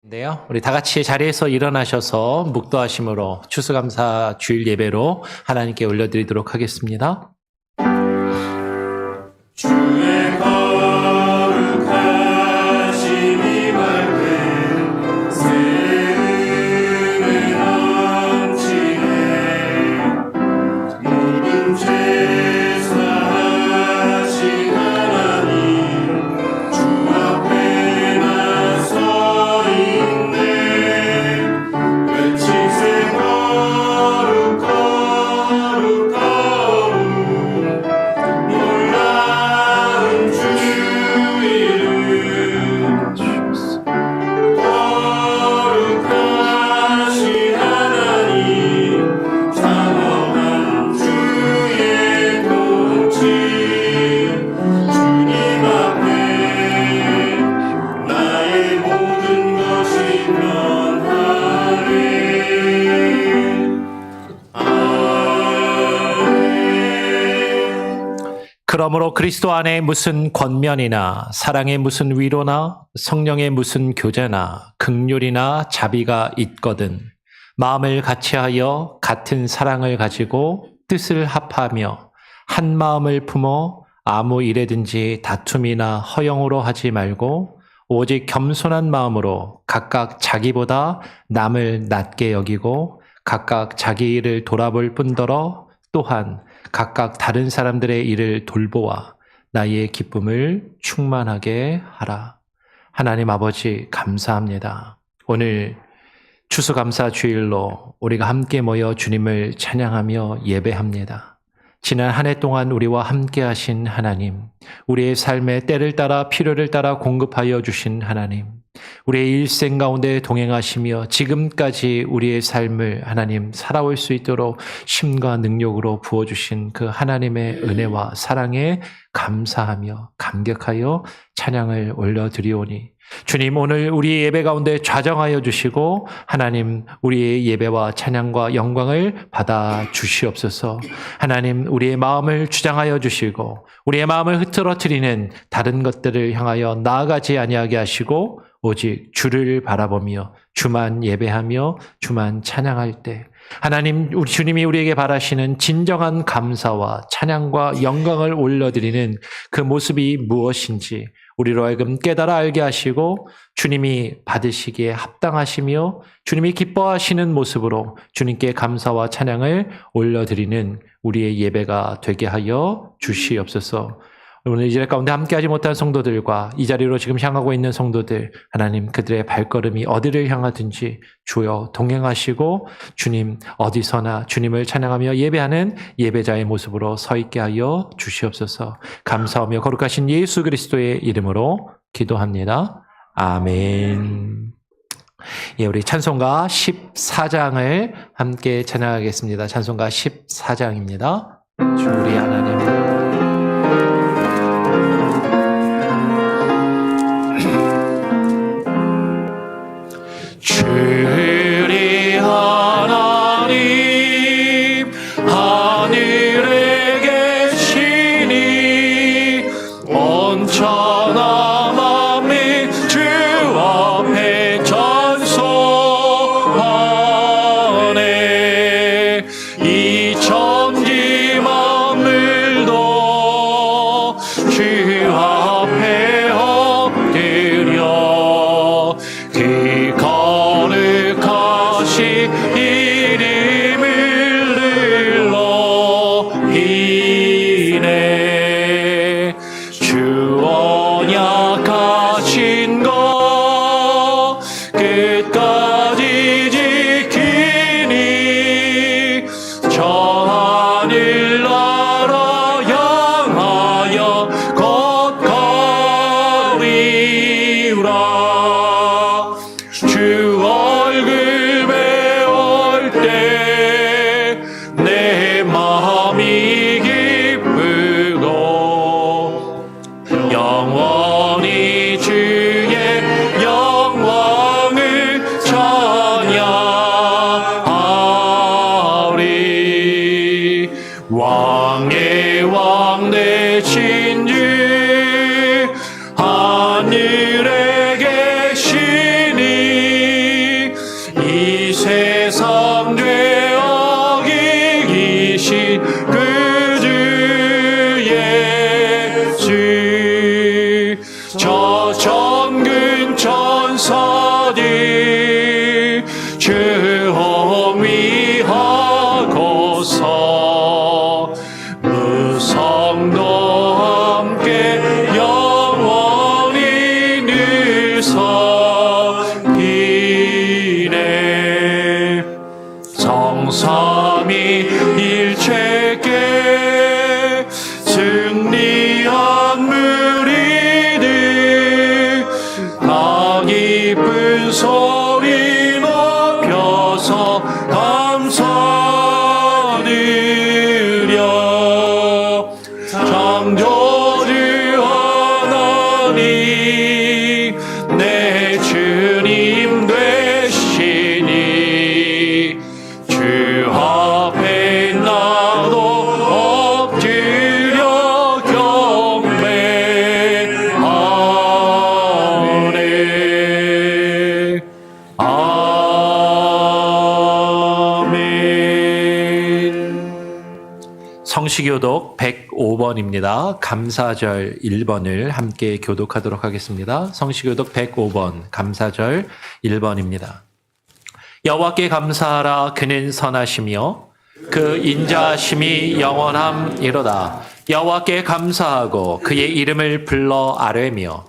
인데요. 우리 다 같이 자리에서 일어나셔서 묵도하심으로 추수감사 주일 예배로 하나님께 올려드리도록 하겠습니다. 주의 거룩하심이 밝은 새 은혜 넘치네. 모든 죄 사하신 하나님 주 앞에 나서 있네. 외치세 거룩 거룩 거룩 놀라운 주 이름. 거룩하신 하나님 장엄한 주의 통치. 주님 앞에 나의 모든 것이 변하네. 아멘. 그러므로 그리스도 안에 무슨 권면이나 사랑의 무슨 위로나 성령의 무슨 교제나 긍휼이나 자비가 있거든 마음을 같이하여 같은 사랑을 가지고 뜻을 합하며 한 마음을 품어 아무 일에든지 다툼이나 허영으로 하지 말고 오직 겸손한 마음으로 각각 자기보다 남을 낮게 여기고 각각 자기 일을 돌아볼 뿐더러 또한 각각 다른 사람들의 일을 돌보아 나의 기쁨을 충만하게 하라. 하나님 아버지 감사합니다. 오늘 추수감사 주일로 우리가 함께 모여 주님을 찬양하며 예배합니다. 지난 한 해 동안 우리와 함께 하신 하나님, 우리의 삶의 때를 따라 필요를 따라 공급하여 주신 하나님, 우리의 일생 가운데 동행하시며 지금까지 우리의 삶을 하나님 살아올 수 있도록 힘과 능력으로 부어주신 그 하나님의 은혜와 사랑에 감사하며 감격하여 찬양을 올려드리오니 주님, 오늘 우리의 예배 가운데 좌정하여 주시고 하나님 우리의 예배와 찬양과 영광을 받아 주시옵소서. 하나님 우리의 마음을 주장하여 주시고 우리의 마음을 흐트러뜨리는 다른 것들을 향하여 나아가지 아니하게 하시고 오직 주를 바라보며 주만 예배하며 주만 찬양할 때 하나님 우리 주님이 우리에게 바라시는 진정한 감사와 찬양과 영광을 올려드리는 그 모습이 무엇인지 우리로 하여금 깨달아 알게 하시고 주님이 받으시기에 합당하시며 주님이 기뻐하시는 모습으로 주님께 감사와 찬양을 올려드리는 우리의 예배가 되게 하여 주시옵소서. 오늘 이 자리 가운데 함께하지 못한 성도들과 이 자리로 지금 향하고 있는 성도들 하나님 그들의 발걸음이 어디를 향하든지 주여 동행하시고 주님 어디서나 주님을 찬양하며 예배하는 예배자의 모습으로 서 있게 하여 주시옵소서. 감사하며 거룩하신 예수 그리스도의 이름으로 기도합니다. 아멘. 예, 우리 찬송가 14장을 함께 찬양하겠습니다. 찬송가 14장입니다. 주 우리 하나님 주리 하나님 하늘에 계시니 온천하 만민 주 앞에 찬송하네. 이 천지 만물도 기쁜 소리 높여서 감사드려. 창조주 하나님 내 주님 되시니 주 앞에 나도 엎드려 경배하네. 아멘. 성시교독 105번입니다. 감사절 1번을 함께 교독하도록 하겠습니다. 성시교독 105번 감사절 1번입니다. 여호와께 감사하라. 그는 선하시며 그 인자하심이 영원함이로다. 여호와께 감사하고 그의 이름을 불러 아뢰며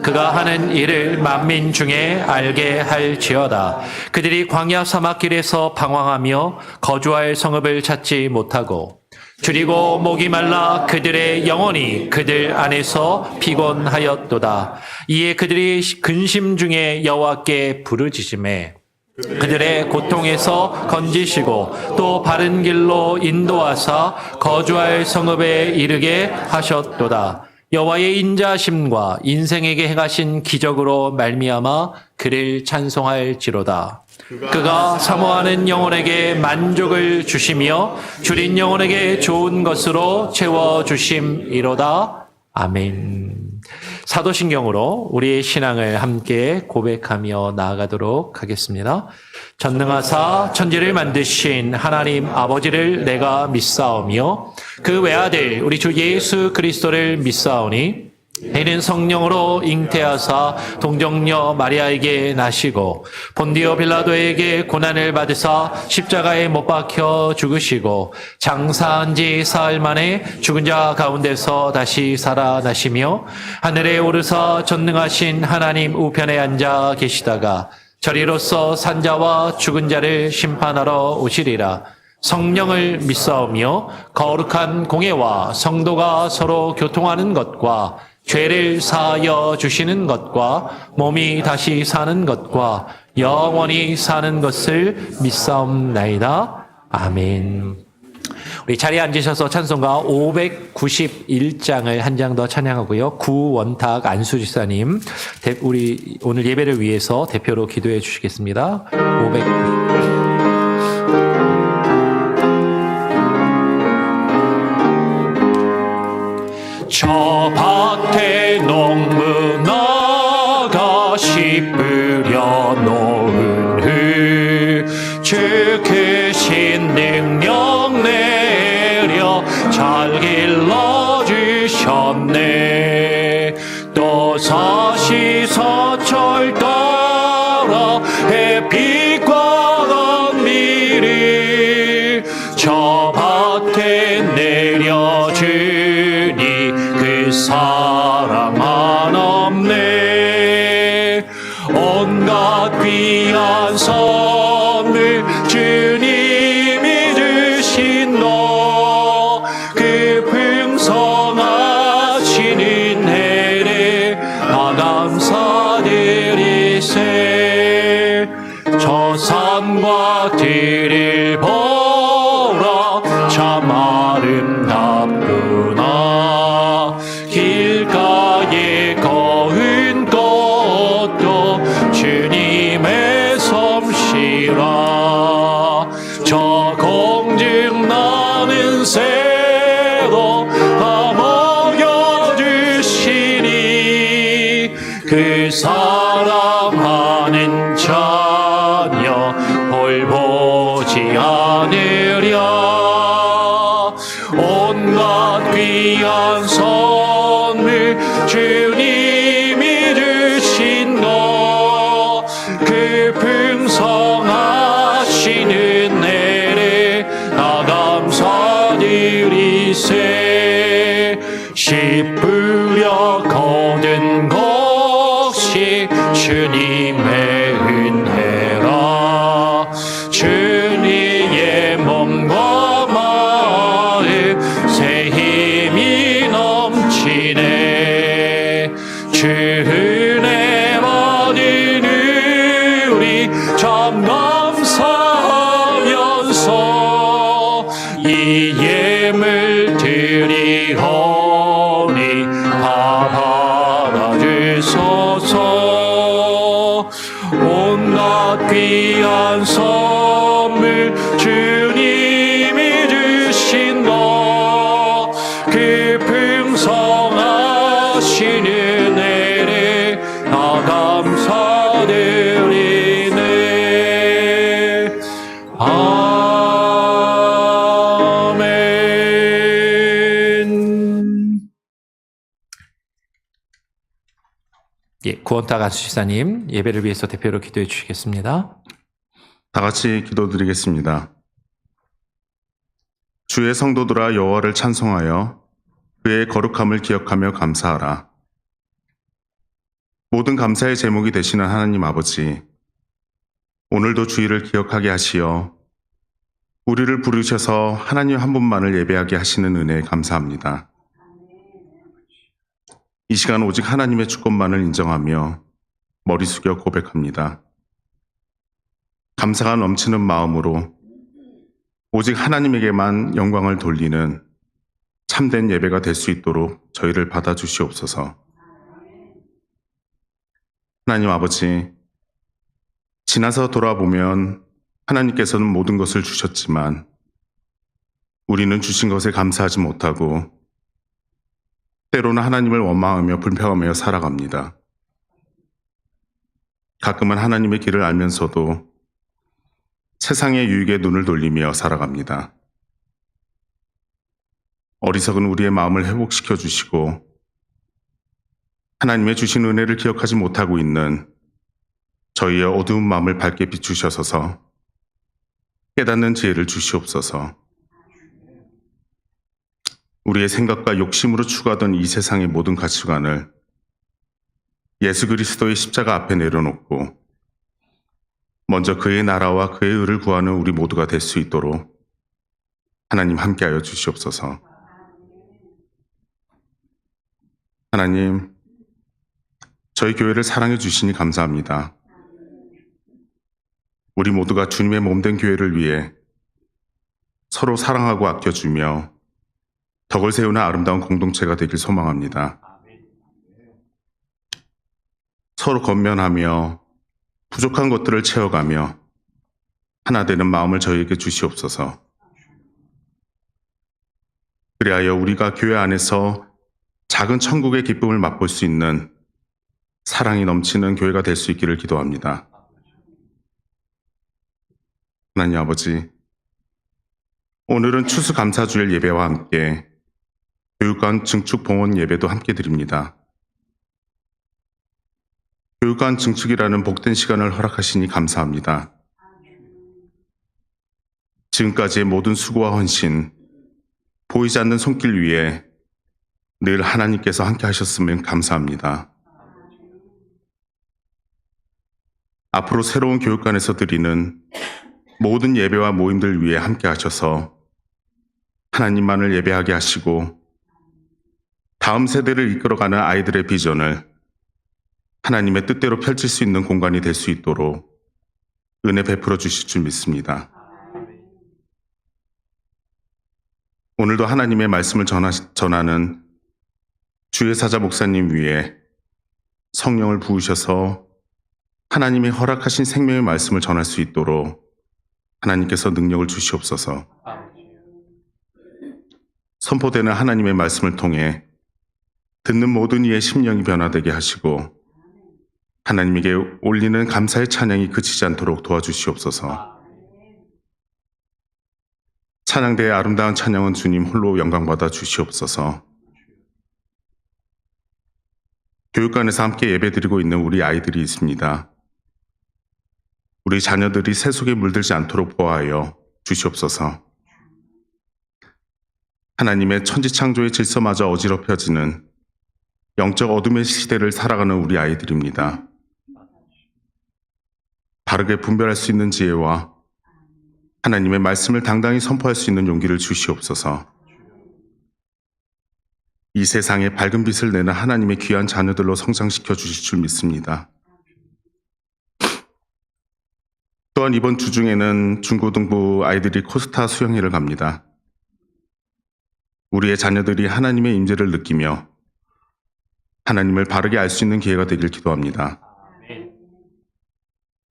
그가 하는 일을 만민 중에 알게 할지어다. 그들이 광야 사막길에서 방황하며 거주할 성읍을 찾지 못하고 줄이고 목이 말라 그들의 영혼이 그들 안에서 피곤하였도다. 이에 그들이 근심 중에 여호와께 부르짖음에 그들의 고통에서 건지시고 또 바른 길로 인도하사 거주할 성읍에 이르게 하셨도다. 여호와의 인자하심과 인생에게 행하신 기적으로 말미암아 그를 찬송할지로다. 그가 사모하는 영혼에게 만족을 주시며 줄인 영혼에게 좋은 것으로 채워주심이로다. 아멘. 사도신경으로 우리의 신앙을 함께 고백하며 나아가도록 하겠습니다. 전능하사 천지를 만드신 하나님 아버지를 내가 믿사오며 그 외아들 우리 주 예수 그리스도를 믿사오니 이는 성령으로 잉태하사 동정녀 마리아에게 나시고 본디오 빌라도에게 고난을 받으사 십자가에 못 박혀 죽으시고 장사한 지 사흘 만에 죽은 자 가운데서 다시 살아나시며 하늘에 오르사 전능하신 하나님 우편에 앉아 계시다가 저리로서 산자와 죽은 자를 심판하러 오시리라. 성령을 믿사오며 거룩한 공예와 성도가 서로 교통하는 것과 죄를 사하여 주시는 것과 몸이 다시 사는 것과 영원히 사는 것을 믿사옵나이다. 아멘. 우리 자리에 앉으셔서 찬송가 591장을 한 장 더 찬양하고요. 구원탁 안수지사님 우리 오늘 예배를 위해서 대표로 기도해 주시겠습니다. 590. 저 밭에 농부 나가 씨 뿌려 놓은 후 주 크신 능력 내려 잘 길러주셨네. 또 사시사철 따라 햇빛과 단미를 저 밭에 내려주니 그 사랑 한없네. 온갖 귀한 선물 주님이 주신 너 그 풍성하신 은혜를 나 감사드리세. 저 산과 들을 보라 참 아름답구나. 길가에 거은 꽃도 주님의 솜씨라. 저 공중 나는 새도 다 먹여주시니 그 사랑하는 자녀 홀보지 않으랴. 온갖 귀한 선물 주님이 주신 너 그 풍성하신 은혜를 나 감사드리세. 씨 뿌려 거둔 것이 주님의 은혜라. 주님의 몸과 마음 새 힘이 넘치네. 주 은혜 받으 참 감사하면서 이 예물 드리오니 다 받아주소서. 온갖 귀한 선물 주님이 주신 것 그 풍성하신 은혜를 다 감사드리네. 아멘. 예, 구원탁 안수지사님 예배를 위해서 대표로 기도해 주시겠습니다. 다 같이 기도드리겠습니다. 주의 성도들아 여호와를 찬송하여 그의 거룩함을 기억하며 감사하라. 모든 감사의 제목이 되시는 하나님 아버지, 오늘도 주의를 기억하게 하시어 우리를 부르셔서 하나님 한 분만을 예배하게 하시는 은혜에 감사합니다. 이 시간 오직 하나님의 주권만을 인정하며 머리 숙여 고백합니다. 감사가 넘치는 마음으로 오직 하나님에게만 영광을 돌리는 참된 예배가 될 수 있도록 저희를 받아주시옵소서. 하나님 아버지, 지나서 돌아보면 하나님께서는 모든 것을 주셨지만 우리는 주신 것에 감사하지 못하고 때로는 하나님을 원망하며 불평하며 살아갑니다. 가끔은 하나님의 길을 알면서도 세상의 유익에 눈을 돌리며 살아갑니다. 어리석은 우리의 마음을 회복시켜 주시고 하나님의 주신 은혜를 기억하지 못하고 있는 저희의 어두운 마음을 밝게 비추셔서 깨닫는 지혜를 주시옵소서. 우리의 생각과 욕심으로 추구하던 이 세상의 모든 가치관을 예수 그리스도의 십자가 앞에 내려놓고 먼저 그의 나라와 그의 의를 구하는 우리 모두가 될 수 있도록 하나님 함께하여 주시옵소서. 하나님, 저희 교회를 사랑해 주시니 감사합니다. 우리 모두가 주님의 몸된 교회를 위해 서로 사랑하고 아껴주며 덕을 세우는 아름다운 공동체가 되길 소망합니다. 서로 건면하며 부족한 것들을 채워가며 하나 되는 마음을 저희에게 주시옵소서. 그리하여 우리가 교회 안에서 작은 천국의 기쁨을 맛볼 수 있는 사랑이 넘치는 교회가 될 수 있기를 기도합니다. 하나님 아버지, 오늘은 추수감사주일 예배와 함께 교육관 증축 봉헌 예배도 함께 드립니다. 교육관 증축이라는 복된 시간을 허락하시니 감사합니다. 지금까지의 모든 수고와 헌신, 보이지 않는 손길 위에 늘 하나님께서 함께 하셨으면 감사합니다. 앞으로 새로운 교육관에서 드리는 모든 예배와 모임들 위해 함께 하셔서 하나님만을 예배하게 하시고 다음 세대를 이끌어가는 아이들의 비전을 하나님의 뜻대로 펼칠 수 있는 공간이 될 수 있도록 은혜 베풀어 주실 줄 믿습니다. 오늘도 하나님의 말씀을 전하는 주의 사자 목사님 위에 성령을 부으셔서 하나님이 허락하신 생명의 말씀을 전할 수 있도록 하나님께서 능력을 주시옵소서. 선포되는 하나님의 말씀을 통해 듣는 모든 이의 심령이 변화되게 하시고 하나님에게 올리는 감사의 찬양이 그치지 않도록 도와주시옵소서. 찬양대의 아름다운 찬양은 주님 홀로 영광받아 주시옵소서. 교육관에서 함께 예배드리고 있는 우리 아이들이 있습니다. 우리 자녀들이 새 속에 물들지 않도록 보호하여 주시옵소서. 하나님의 천지창조의 질서마저 어지럽혀지는 영적 어둠의 시대를 살아가는 우리 아이들입니다. 바르게 분별할 수 있는 지혜와 하나님의 말씀을 당당히 선포할 수 있는 용기를 주시옵소서. 이 세상에 밝은 빛을 내는 하나님의 귀한 자녀들로 성장시켜 주실 줄 믿습니다. 또한 이번 주 중에는 중고등부 아이들이 코스타 수영회를 갑니다. 우리의 자녀들이 하나님의 임재를 느끼며 하나님을 바르게 알 수 있는 기회가 되길 기도합니다.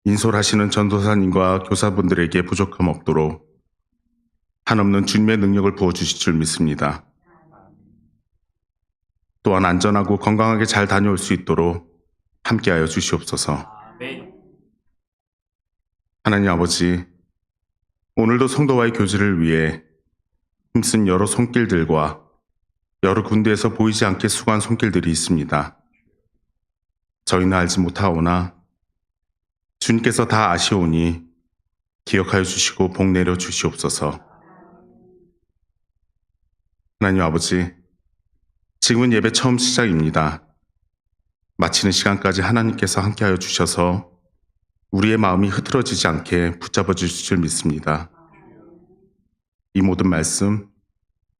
인솔하시는 전도사님과 교사분들에게 부족함 없도록 한없는 주님의 능력을 부어주실 줄 믿습니다. 또한 안전하고 건강하게 잘 다녀올 수 있도록 함께하여 주시옵소서. 하나님 아버지, 오늘도 성도와의 교제를 위해 힘쓴 여러 손길들과 여러 군데에서 보이지 않게 수고한 손길들이 있습니다. 저희는 알지 못하오나 주님께서 다 아시오니 기억하여 주시고 복 내려 주시옵소서. 하나님 아버지, 지금은 예배 처음 시작입니다. 마치는 시간까지 하나님께서 함께하여 주셔서 우리의 마음이 흐트러지지 않게 붙잡아 주실 줄 믿습니다. 이 모든 말씀,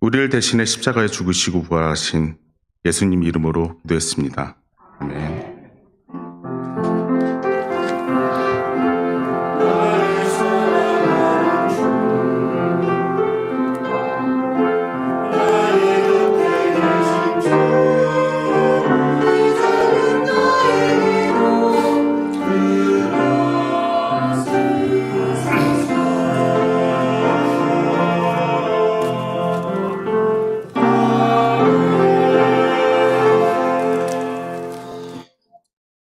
우리를 대신해 십자가에 죽으시고 부활하신 예수님 이름으로 기도했습니다. 아멘.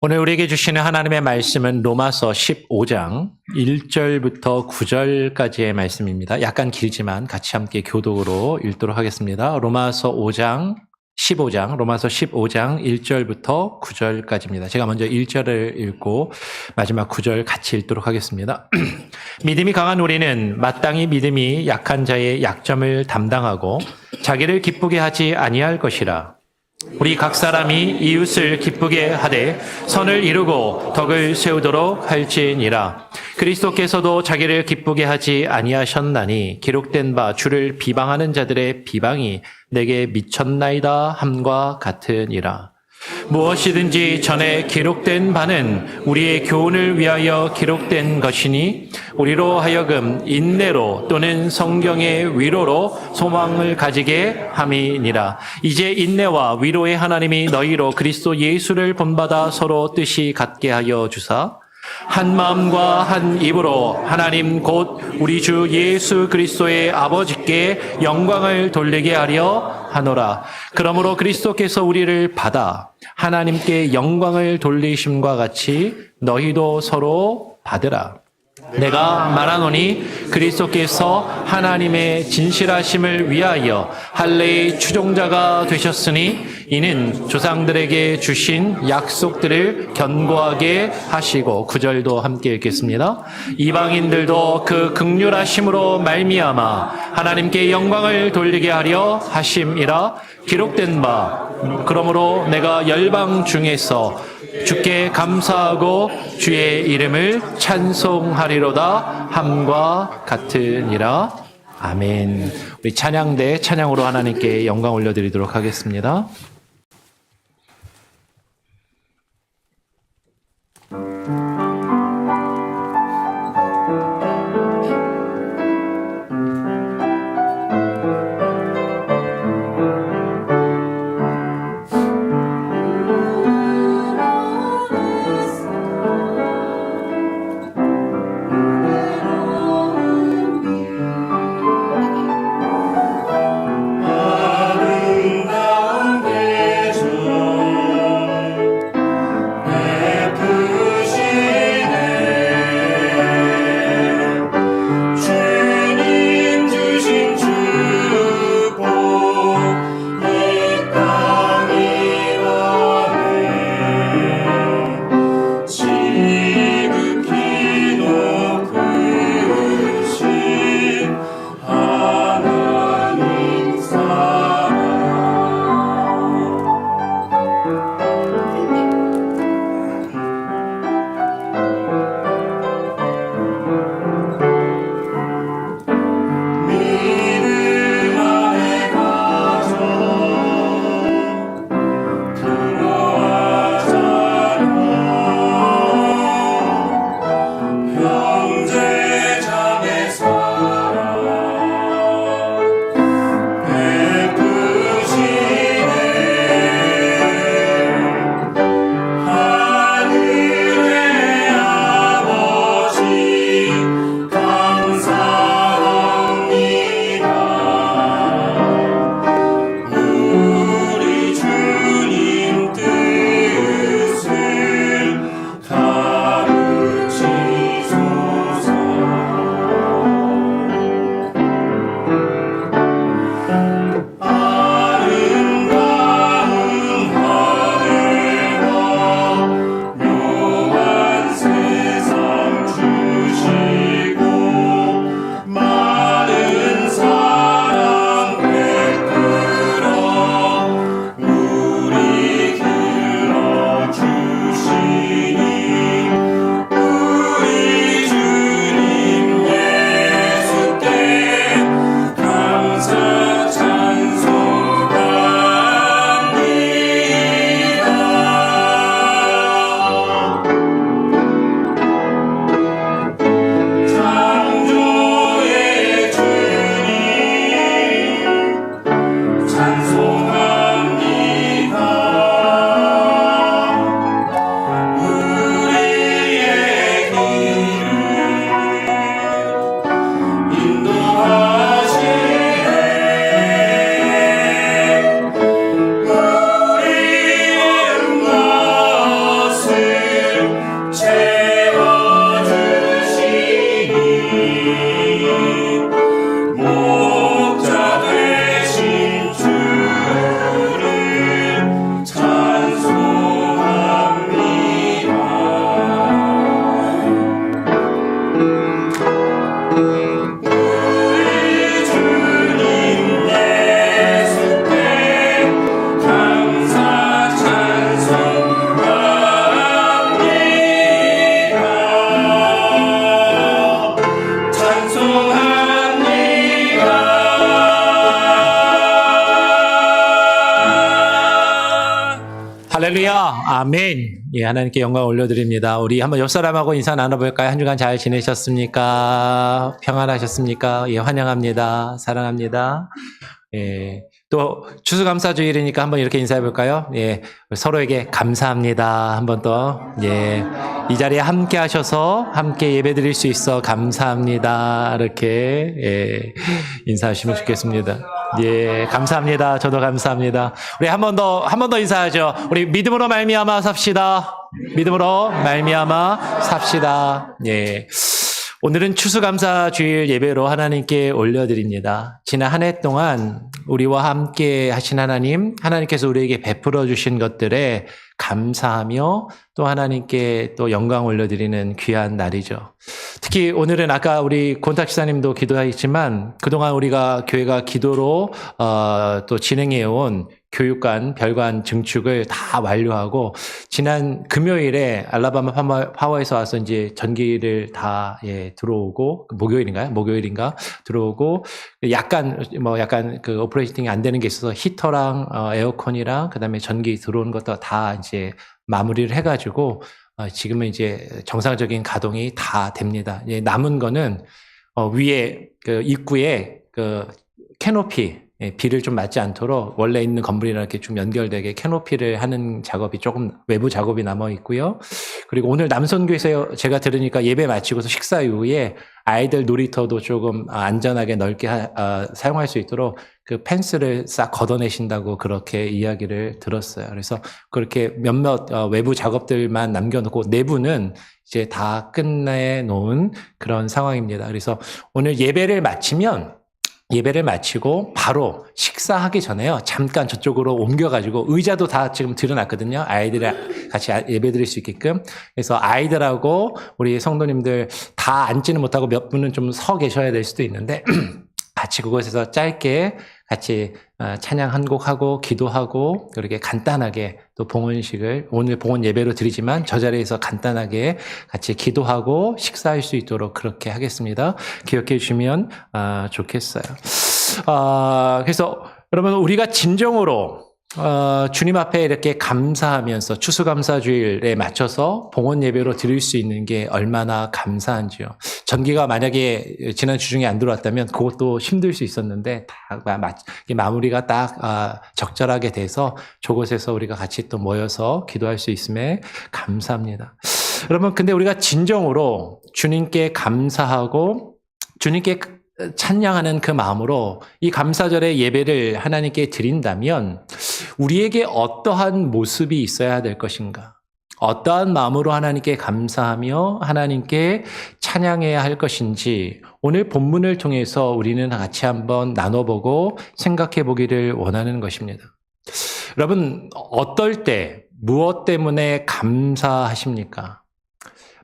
오늘 우리에게 주시는 하나님의 말씀은 로마서 15장 1절부터 9절까지의 말씀입니다. 약간 길지만 같이 함께 교독으로 읽도록 하겠습니다. 로마서 15장 1절부터 9절까지입니다. 제가 먼저 1절을 읽고 마지막 9절 같이 읽도록 하겠습니다. 믿음이 강한 우리는 마땅히 믿음이 약한 자의 약점을 담당하고 자기를 기쁘게 하지 아니할 것이라. 우리 각 사람이 이웃을 기쁘게 하되 선을 이루고 덕을 세우도록 할지니라. 그리스도께서도 자기를 기쁘게 하지 아니하셨나니 기록된 바 주를 비방하는 자들의 비방이 내게 미쳤나이다 함과 같으니라. 무엇이든지 전에 기록된 바는 우리의 교훈을 위하여 기록된 것이니 우리로 하여금 인내로 또는 성경의 위로로 소망을 가지게 함이니라. 이제 인내와 위로의 하나님이 너희로 그리스도 예수를 본받아 서로 뜻이 같게 하여 주사 한 마음과 한 입으로 하나님 곧 우리 주 예수 그리스도의 아버지께 영광을 돌리게 하려 하노라. 그러므로 그리스도께서 우리를 받아 하나님께 영광을 돌리심과 같이 너희도 서로 받으라. 내가 말하노니 그리스도께서 하나님의 진실하심을 위하여 할례의 추종자가 되셨으니 이는 조상들에게 주신 약속들을 견고하게 하시고 9절도 함께 읽겠습니다. 이방인들도 그 긍휼하심으로 말미암아 하나님께 영광을 돌리게 하려 하심이라. 기록된 바 그러므로 내가 열방 중에서 주께 감사하고 주의 이름을 찬송하리로다 함과 같으니라. 아멘. 우리 찬양대 찬양으로 하나님께 영광 올려드리도록 하겠습니다. 아름다운 할렐루야. 아멘. 예, 하나님께 영광 올려드립니다. 우리 한번 옆 사람하고 인사 나눠볼까요? 한 주간 잘 지내셨습니까? 평안하셨습니까? 예, 환영합니다. 사랑합니다. 예, 또 추수감사주일이니까 한번 이렇게 인사해볼까요? 예, 서로에게 감사합니다. 한번 더. 예, 이 자리에 함께 하셔서 함께 예배드릴 수 있어 감사합니다. 이렇게 예, 인사하시면 좋겠습니다. 예, 감사합니다. 저도 감사합니다. 우리 한 번 더 인사하죠. 우리 믿음으로 말미암아 삽시다. 믿음으로 말미암아 삽시다. 예. 오늘은 추수감사주일 예배로 하나님께 올려드립니다. 지난 한 해 동안 우리와 함께 하신 하나님께서 우리에게 베풀어 주신 것들에 감사하며 또 하나님께 또 영광 올려드리는 귀한 날이죠. 특히 오늘은 아까 우리 곤탁 지사님도 기도하셨지만 그동안 우리가 교회가 기도로 또 진행해온 교육관, 별관 증축을 다 완료하고 지난 금요일에 알라바마 파워에서 와서 이제 전기를 다 들어오고 목요일인가 들어오고 약간 그 오퍼레이팅이 안 되는 게 있어서 히터랑 에어컨이랑 그다음에 전기 들어오는 것도 다 이제 마무리를 해가지고 지금은 이제 정상적인 가동이 다 됩니다. 남은 거는 위에 그 입구에 그 캐노피 비를 좀 맞지 않도록 원래 있는 건물이랑 이렇게 좀 연결되게 캐노피를 하는 작업이 조금 외부 작업이 남아 있고요. 그리고 오늘 남선교에서 제가 들으니까 예배 마치고서 식사 이후에 아이들 놀이터도 조금 안전하게 넓게 사용할 수 있도록 그 펜스를 싹 걷어내신다고 그렇게 이야기를 들었어요. 그래서 그렇게 몇몇 외부 작업들만 남겨놓고 내부는 이제 다 끝내놓은 그런 상황입니다. 그래서 오늘 예배를 마치고 바로 식사하기 전에요. 잠깐 저쪽으로 옮겨가지고 의자도 다 지금 들여놨거든요. 아이들이 같이 예배 드릴 수 있게끔. 그래서 아이들하고 우리 성도님들 다 앉지는 못하고 몇 분은 좀 서 계셔야 될 수도 있는데 같이 그곳에서 짧게 같이 찬양 한 곡 하고 기도하고 그렇게 간단하게 또 봉헌식을 오늘 봉헌 예배로 드리지만 저 자리에서 간단하게 같이 기도하고 식사할 수 있도록 그렇게 하겠습니다. 기억해 주시면 좋겠어요. 그래서 여러분 우리가 진정으로 주님 앞에 이렇게 감사하면서 추수감사주일에 맞춰서 봉헌 예배로 드릴 수 있는 게 얼마나 감사한지요. 전기가 만약에 지난 주 중에 안 들어왔다면 그것도 힘들 수 있었는데 다 마무리가 딱 적절하게 돼서 저곳에서 우리가 같이 또 모여서 기도할 수 있음에 감사합니다. 여러분 근데 우리가 진정으로 주님께 감사하고 주님께 찬양하는 그 마음으로 이 감사절의 예배를 하나님께 드린다면 우리에게 어떠한 모습이 있어야 될 것인가? 어떠한 마음으로 하나님께 감사하며 하나님께 찬양해야 할 것인지 오늘 본문을 통해서 우리는 같이 한번 나눠보고 생각해 보기를 원하는 것입니다. 여러분, 어떨 때 무엇 때문에 감사하십니까?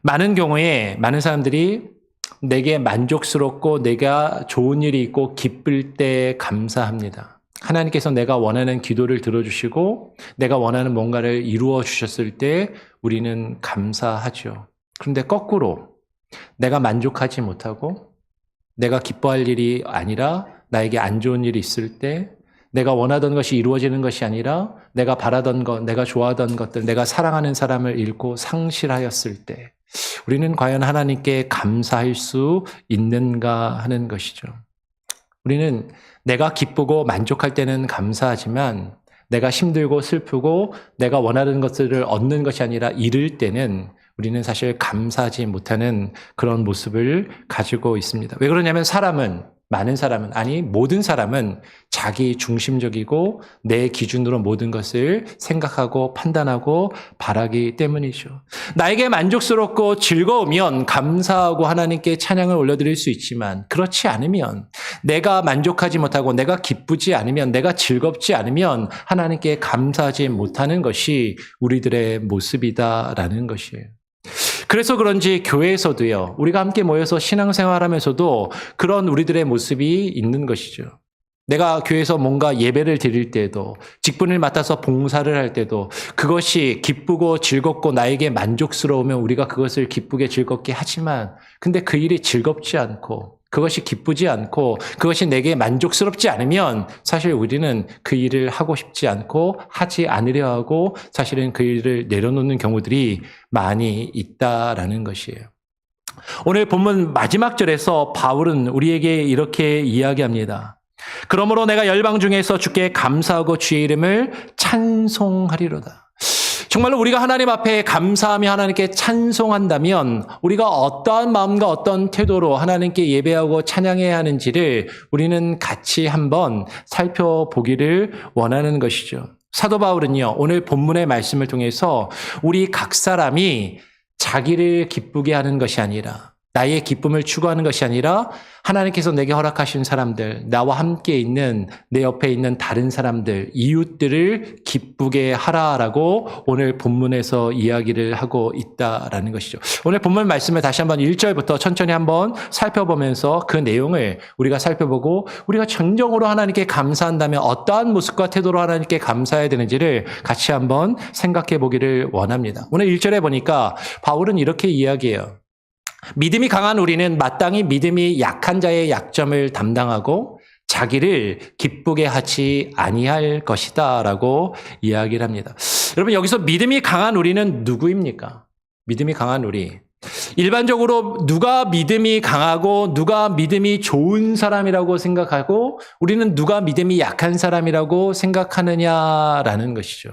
많은 경우에 많은 사람들이 내게 만족스럽고 내가 좋은 일이 있고 기쁠 때 감사합니다. 하나님께서 내가 원하는 기도를 들어주시고 내가 원하는 뭔가를 이루어 주셨을 때 우리는 감사하죠. 그런데 거꾸로 내가 만족하지 못하고 내가 기뻐할 일이 아니라 나에게 안 좋은 일이 있을 때 내가 원하던 것이 이루어지는 것이 아니라 내가 바라던 것, 내가 좋아하던 것들, 내가 사랑하는 사람을 잃고 상실하였을 때 우리는 과연 하나님께 감사할 수 있는가 하는 것이죠. 우리는 내가 기쁘고 만족할 때는 감사하지만 내가 힘들고 슬프고 내가 원하는 것들을 얻는 것이 아니라 잃을 때는 우리는 사실 감사하지 못하는 그런 모습을 가지고 있습니다. 왜 그러냐면 모든 사람은 자기 중심적이고 내 기준으로 모든 것을 생각하고 판단하고 바라기 때문이죠. 나에게 만족스럽고 즐거우면 감사하고 하나님께 찬양을 올려드릴 수 있지만 그렇지 않으면 내가 만족하지 못하고 내가 기쁘지 않으면 내가 즐겁지 않으면 하나님께 감사하지 못하는 것이 우리들의 모습이다라는 것이에요. 그래서 그런지 교회에서도요, 우리가 함께 모여서 신앙생활하면서도 그런 우리들의 모습이 있는 것이죠. 내가 교회에서 뭔가 예배를 드릴 때도, 직분을 맡아서 봉사를 할 때도 그것이 기쁘고 즐겁고 나에게 만족스러우면 우리가 그것을 기쁘게 즐겁게 하지만 근데 그 일이 즐겁지 않고 그것이 기쁘지 않고 그것이 내게 만족스럽지 않으면 사실 우리는 그 일을 하고 싶지 않고 하지 않으려 하고 사실은 그 일을 내려놓는 경우들이 많이 있다라는 것이에요. 오늘 본문 마지막 절에서 바울은 우리에게 이렇게 이야기합니다. 그러므로 내가 열방 중에서 주께 감사하고 주의 이름을 찬송하리로다. 정말로 우리가 하나님 앞에 감사하며 하나님께 찬송한다면 우리가 어떠한 마음과 어떤 태도로 하나님께 예배하고 찬양해야 하는지를 우리는 같이 한번 살펴보기를 원하는 것이죠. 사도 바울은요, 오늘 본문의 말씀을 통해서 우리 각 사람이 자기를 기쁘게 하는 것이 아니라 나의 기쁨을 추구하는 것이 아니라 하나님께서 내게 허락하신 사람들, 나와 함께 있는 내 옆에 있는 다른 사람들, 이웃들을 기쁘게 하라라고 오늘 본문에서 이야기를 하고 있다라는 것이죠. 오늘 본문 말씀을 다시 한번 1절부터 천천히 한번 살펴보면서 그 내용을 우리가 살펴보고 우리가 정정으로 하나님께 감사한다면 어떠한 모습과 태도로 하나님께 감사해야 되는지를 같이 한번 생각해 보기를 원합니다. 오늘 1절에 보니까 바울은 이렇게 이야기해요. 믿음이 강한 우리는 마땅히 믿음이 약한 자의 약점을 담당하고 자기를 기쁘게 하지 아니할 것이다 라고 이야기를 합니다. 여러분, 여기서 믿음이 강한 우리는 누구입니까? 믿음이 강한 우리. 일반적으로 누가 믿음이 강하고 누가 믿음이 좋은 사람이라고 생각하고 우리는 누가 믿음이 약한 사람이라고 생각하느냐라는 것이죠.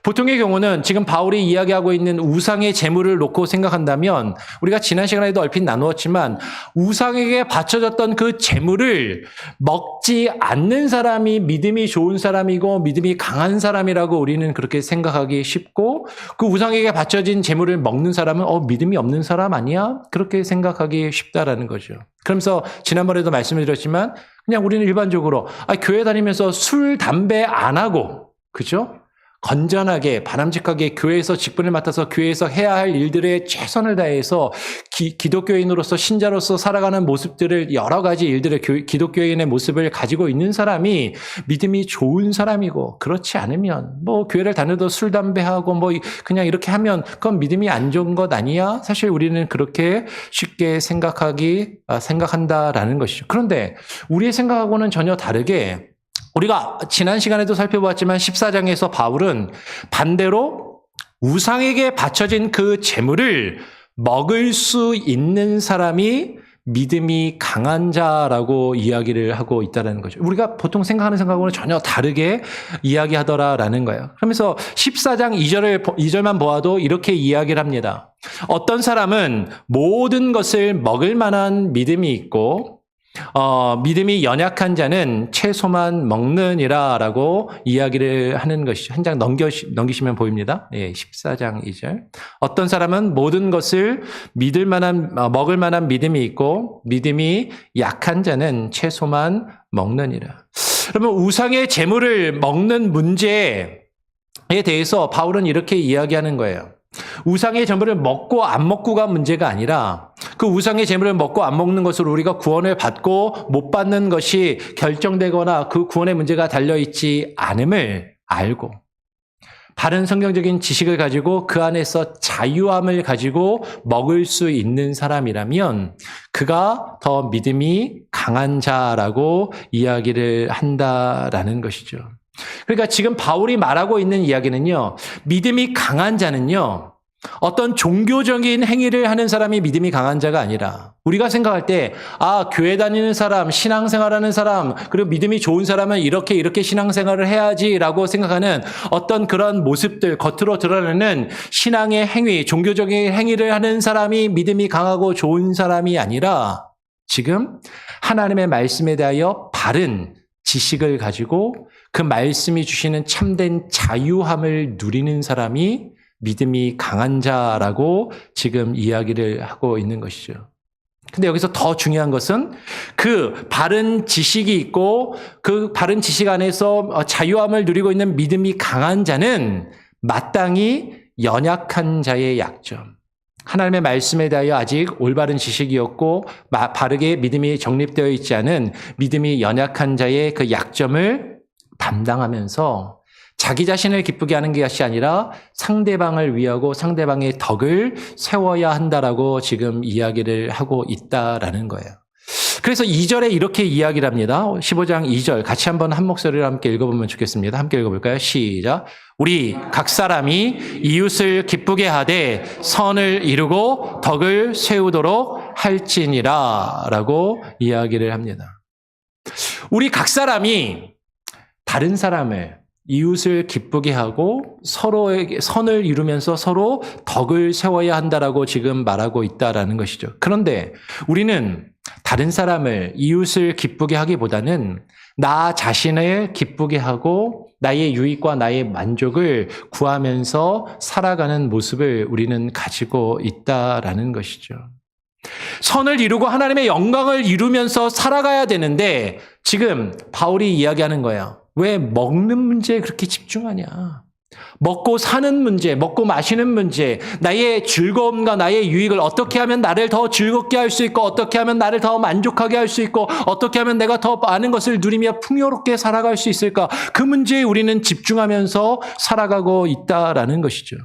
보통의 경우는 지금 바울이 이야기하고 있는 우상의 제물을 놓고 생각한다면 우리가 지난 시간에도 얼핏 나누었지만 우상에게 바쳐졌던 그 제물을 먹지 않는 사람이 믿음이 좋은 사람이고 믿음이 강한 사람이라고 우리는 그렇게 생각하기 쉽고 그 우상에게 바쳐진 제물을 먹는 사람은 믿음이 없는 사람 아니야? 그렇게 생각하기 쉽다라는 거죠. 그러면서 지난번에도 말씀을 드렸지만 그냥 우리는 일반적으로 교회 다니면서 술, 담배 안 하고 그죠? 건전하게 바람직하게 교회에서 직분을 맡아서 교회에서 해야 할 일들에 최선을 다해서 기독교인으로서 신자로서 살아가는 모습들을 여러 가지 일들을 기독교인의 모습을 가지고 있는 사람이 믿음이 좋은 사람이고 그렇지 않으면 교회를 다녀도 술 담배하고 그냥 이렇게 하면 그건 믿음이 안 좋은 것 아니야? 사실 우리는 그렇게 쉽게 생각한다라는 것이죠. 그런데 우리의 생각하고는 전혀 다르게 우리가 지난 시간에도 살펴보았지만 14장에서 바울은 반대로 우상에게 바쳐진 그 제물을 먹을 수 있는 사람이 믿음이 강한 자라고 이야기를 하고 있다는 거죠. 우리가 보통 생각하는 생각하고는 전혀 다르게 이야기하더라라는 거예요. 그러면서 14장 2절만 보아도 이렇게 이야기를 합니다. 어떤 사람은 모든 것을 먹을 만한 믿음이 있고 믿음이 연약한 자는 채소만 먹느니라 라고 이야기를 하는 것이죠. 한 장 넘기시면 보입니다. 14장 2절. 어떤 사람은 모든 것을 먹을 만한 믿음이 있고 믿음이 약한 자는 채소만 먹느니라. 그러면 우상의 제물을 먹는 문제에 대해서 바울은 이렇게 이야기하는 거예요. 우상의 제물을 먹고 안 먹고가 문제가 아니라 그 우상의 제물을 먹고 안 먹는 것으로 우리가 구원을 받고 못 받는 것이 결정되거나 그 구원의 문제가 달려있지 않음을 알고 바른 성경적인 지식을 가지고 그 안에서 자유함을 가지고 먹을 수 있는 사람이라면 그가 더 믿음이 강한 자라고 이야기를 한다라는 것이죠. 그러니까 지금 바울이 말하고 있는 이야기는요, 믿음이 강한 자는요, 어떤 종교적인 행위를 하는 사람이 믿음이 강한 자가 아니라 우리가 생각할 때 교회 다니는 사람, 신앙생활하는 사람, 그리고 믿음이 좋은 사람은 이렇게 신앙생활을 해야지라고 생각하는 어떤 그런 모습들, 겉으로 드러내는 신앙의 행위, 종교적인 행위를 하는 사람이 믿음이 강하고 좋은 사람이 아니라 지금 하나님의 말씀에 대하여 바른 지식을 가지고 그 말씀이 주시는 참된 자유함을 누리는 사람이 믿음이 강한 자라고 지금 이야기를 하고 있는 것이죠. 근데 여기서 더 중요한 것은 그 바른 지식이 있고 그 바른 지식 안에서 자유함을 누리고 있는 믿음이 강한 자는 마땅히 연약한 자의 약점. 하나님의 말씀에 대하여 아직 올바른 지식이 없고 바르게 믿음이 정립되어 있지 않은 믿음이 연약한 자의 그 약점을 담당하면서 자기 자신을 기쁘게 하는 것이 아니라 상대방을 위하고 상대방의 덕을 세워야 한다라고 지금 이야기를 하고 있다라는 거예요. 그래서 2절에 이렇게 이야기를 합니다. 15장 2절 같이 한번 한 목소리로 함께 읽어보면 좋겠습니다. 함께 읽어볼까요? 시작. 우리 각 사람이 이웃을 기쁘게 하되 선을 이루고 덕을 세우도록 할지니라 라고 이야기를 합니다. 우리 각 사람이 다른 사람을 이웃을 기쁘게 하고 서로에게 선을 이루면서 서로 덕을 세워야 한다라고 지금 말하고 있다라는 것이죠. 그런데 우리는 다른 사람을 이웃을 기쁘게 하기보다는 나 자신을 기쁘게 하고 나의 유익과 나의 만족을 구하면서 살아가는 모습을 우리는 가지고 있다라는 것이죠. 선을 이루고 하나님의 영광을 이루면서 살아가야 되는데 지금 바울이 이야기하는 거예요. 왜 먹는 문제에 그렇게 집중하냐? 먹고 사는 문제, 먹고 마시는 문제, 나의 즐거움과 나의 유익을 어떻게 하면 나를 더 즐겁게 할 수 있고 어떻게 하면 나를 더 만족하게 할 수 있고 어떻게 하면 내가 더 많은 것을 누리며 풍요롭게 살아갈 수 있을까? 그 문제에 우리는 집중하면서 살아가고 있다라는 것이죠.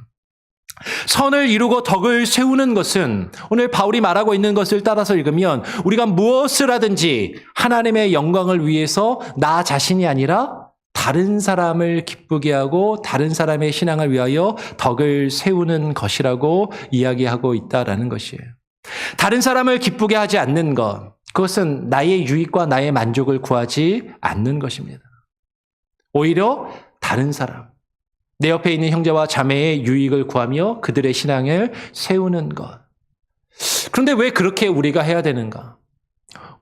선을 이루고 덕을 세우는 것은 오늘 바울이 말하고 있는 것을 따라서 읽으면 우리가 무엇을 하든지 하나님의 영광을 위해서 나 자신이 아니라 다른 사람을 기쁘게 하고 다른 사람의 신앙을 위하여 덕을 세우는 것이라고 이야기하고 있다라는 것이에요. 다른 사람을 기쁘게 하지 않는 것, 그것은 나의 유익과 나의 만족을 구하지 않는 것입니다. 오히려 다른 사람, 내 옆에 있는 형제와 자매의 유익을 구하며 그들의 신앙을 세우는 것. 그런데 왜 그렇게 우리가 해야 되는가?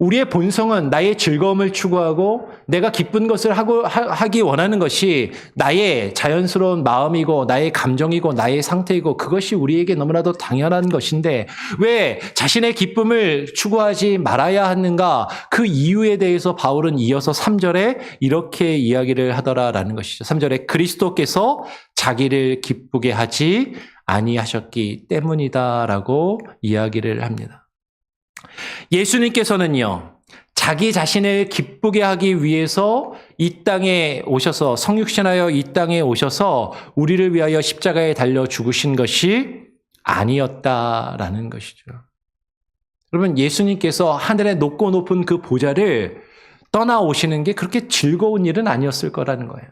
우리의 본성은 나의 즐거움을 추구하고 내가 기쁜 것을 하기 원하는 것이 나의 자연스러운 마음이고 나의 감정이고 나의 상태이고 그것이 우리에게 너무나도 당연한 것인데 왜 자신의 기쁨을 추구하지 말아야 하는가? 그 이유에 대해서 바울은 이어서 3절에 이렇게 이야기를 하더라라는 것이죠. 3절에 그리스도께서 자기를 기쁘게 하지 아니하셨기 때문이다라고 이야기를 합니다. 예수님께서는요, 자기 자신을 기쁘게 하기 위해서 이 땅에 오셔서 성육신하여 이 땅에 오셔서 우리를 위하여 십자가에 달려 죽으신 것이 아니었다라는 것이죠. 여러분, 예수님께서 하늘에 높고 높은 그 보좌를 떠나오시는 게 그렇게 즐거운 일은 아니었을 거라는 거예요.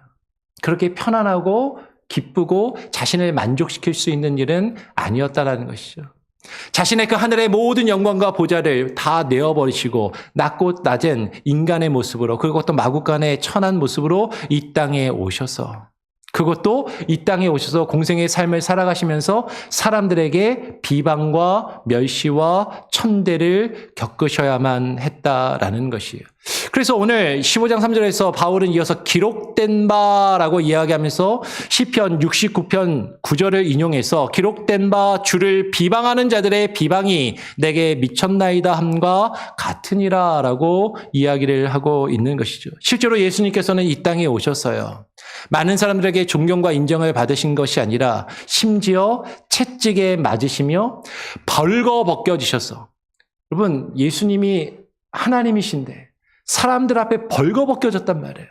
그렇게 편안하고 기쁘고 자신을 만족시킬 수 있는 일은 아니었다라는 것이죠. 자신의 그 하늘의 모든 영광과 보좌를 다 내어버리시고 낮고 낮은 인간의 모습으로 그리고 또 마구간의 천한 모습으로 이 땅에 오셔서 그것도 이 땅에 오셔서 공생의 삶을 살아가시면서 사람들에게 비방과 멸시와 천대를 겪으셔야만 했다라는 것이에요. 그래서 오늘 15장 3절에서 바울은 이어서 기록된 바라고 이야기하면서 시편 69편 9절을 인용해서 기록된 바 주를 비방하는 자들의 비방이 내게 미쳤나이다 함과 같으니라 라고 이야기를 하고 있는 것이죠. 실제로 예수님께서는 이 땅에 오셨어요. 많은 사람들에게 존경과 인정을 받으신 것이 아니라 심지어 채찍에 맞으시며 벌거벗겨지셔서 여러분 예수님이 하나님이신데 사람들 앞에 벌거벗겨졌단 말이에요.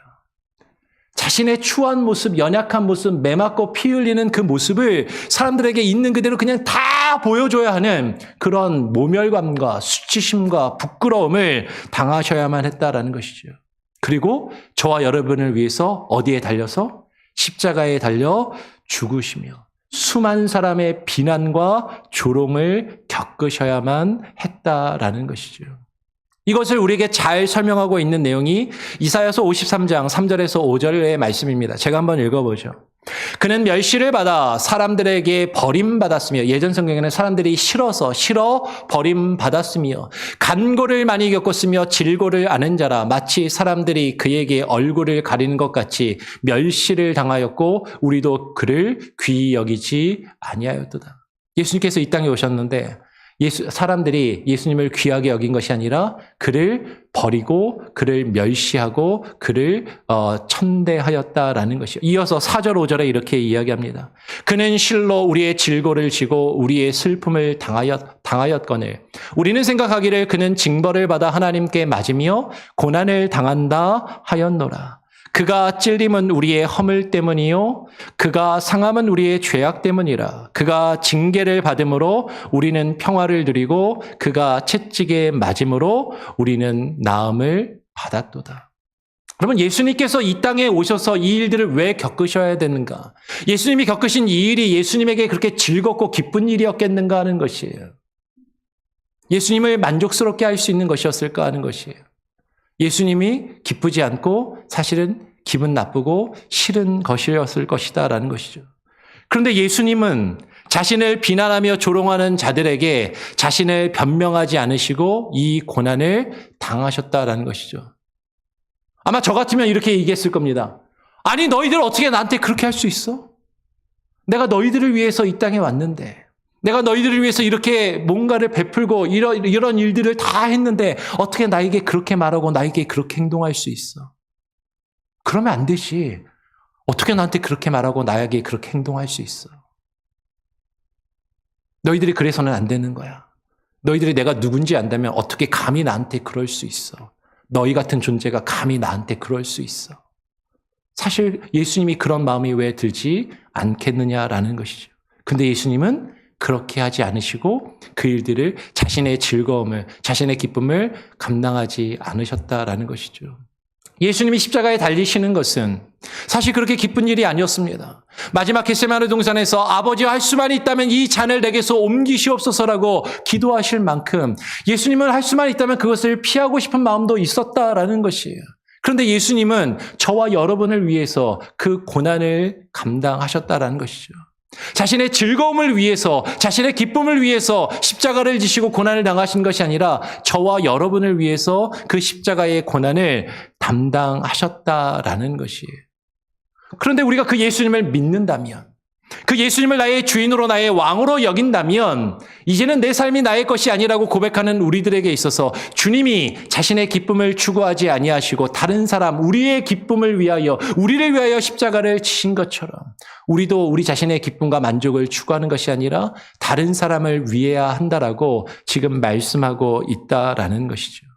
자신의 추한 모습, 연약한 모습, 매맞고 피 흘리는 그 모습을 사람들에게 있는 그대로 그냥 다 보여줘야 하는 그런 모멸감과 수치심과 부끄러움을 당하셔야만 했다라는 것이죠. 그리고 저와 여러분을 위해서 어디에 달려서? 십자가에 달려 죽으시며 수많은 사람의 비난과 조롱을 겪으셔야만 했다라는 것이죠. 이것을 우리에게 잘 설명하고 있는 내용이 이사야서 53장 3절에서 5절의 말씀입니다. 제가 한번 읽어보죠. 그는 멸시를 받아 사람들에게 버림받았으며 예전 성경에는 사람들이 싫어 버림받았으며 간고를 많이 겪었으며 질고를 아는 자라 마치 사람들이 그에게 얼굴을 가리는 것 같이 멸시를 당하였고 우리도 그를 귀히 여기지 아니하였도다. 예수님께서 이 땅에 오셨는데 사람들이 예수님을 귀하게 여긴 것이 아니라 그를 버리고 그를 멸시하고 그를 천대하였다라는 것이요. 이어서 4절 5절에 이렇게 이야기합니다. 그는 실로 우리의 질고를 지고 우리의 슬픔을 당하였거늘 우리는 생각하기를 그는 징벌을 받아 하나님께 맞으며 고난을 당한다 하였노라. 그가 찔림은 우리의 허물 때문이요 그가 상함은 우리의 죄악 때문이라. 그가 징계를 받음으로 우리는 평화를 누리고 그가 채찍에 맞음으로 우리는 나음을 받았도다. 여러분, 예수님께서 이 땅에 오셔서 이 일들을 왜 겪으셔야 되는가? 예수님이 겪으신 이 일이 예수님에게 그렇게 즐겁고 기쁜 일이었겠는가 하는 것이에요. 예수님을 만족스럽게 할 수 있는 것이었을까 하는 것이에요. 예수님이 기쁘지 않고 사실은 기분 나쁘고 싫은 것이었을 것이다라는 것이죠. 그런데 예수님은 자신을 비난하며 조롱하는 자들에게 자신을 변명하지 않으시고 이 고난을 당하셨다라는 것이죠. 아마 저 같으면 이렇게 얘기했을 겁니다. 아니, 너희들 어떻게 나한테 그렇게 할 수 있어? 내가 너희들을 위해서 이 땅에 왔는데, 내가 너희들을 위해서 이렇게 뭔가를 베풀고 이런 일들을 다 했는데 어떻게 나에게 그렇게 말하고 나에게 그렇게 행동할 수 있어? 그러면 안 되지. 어떻게 나한테 그렇게 말하고 나에게 그렇게 행동할 수 있어? 너희들이 그래서는 안 되는 거야. 너희들이 내가 누군지 안다면 어떻게 감히 나한테 그럴 수 있어? 너희 같은 존재가 감히 나한테 그럴 수 있어. 사실 예수님이 그런 마음이 왜 들지 않겠느냐라는 것이죠. 근데 예수님은 그렇게 하지 않으시고 그 일들을 자신의 즐거움을, 자신의 기쁨을 감당하지 않으셨다라는 것이죠. 예수님이 십자가에 달리시는 것은 사실 그렇게 기쁜 일이 아니었습니다. 마지막 겟세마네 동산에서 아버지와 할 수만 있다면 이 잔을 내게서 옮기시옵소서라고 기도하실 만큼 예수님은 할 수만 있다면 그것을 피하고 싶은 마음도 있었다라는 것이에요. 그런데 예수님은 저와 여러분을 위해서 그 고난을 감당하셨다라는 것이죠. 자신의 즐거움을 위해서, 자신의 기쁨을 위해서 십자가를 지시고 고난을 당하신 것이 아니라 저와 여러분을 위해서 그 십자가의 고난을 담당하셨다라는 것이에요. 그런데 우리가 그 예수님을 믿는다면, 그 예수님을 나의 주인으로 나의 왕으로 여긴다면 이제는 내 삶이 나의 것이 아니라고 고백하는 우리들에게 있어서 주님이 자신의 기쁨을 추구하지 아니하시고 다른 사람, 우리의 기쁨을 위하여, 우리를 위하여 십자가를 치신 것처럼 우리도 우리 자신의 기쁨과 만족을 추구하는 것이 아니라 다른 사람을 위해야 한다라고 지금 말씀하고 있다라는 것이죠.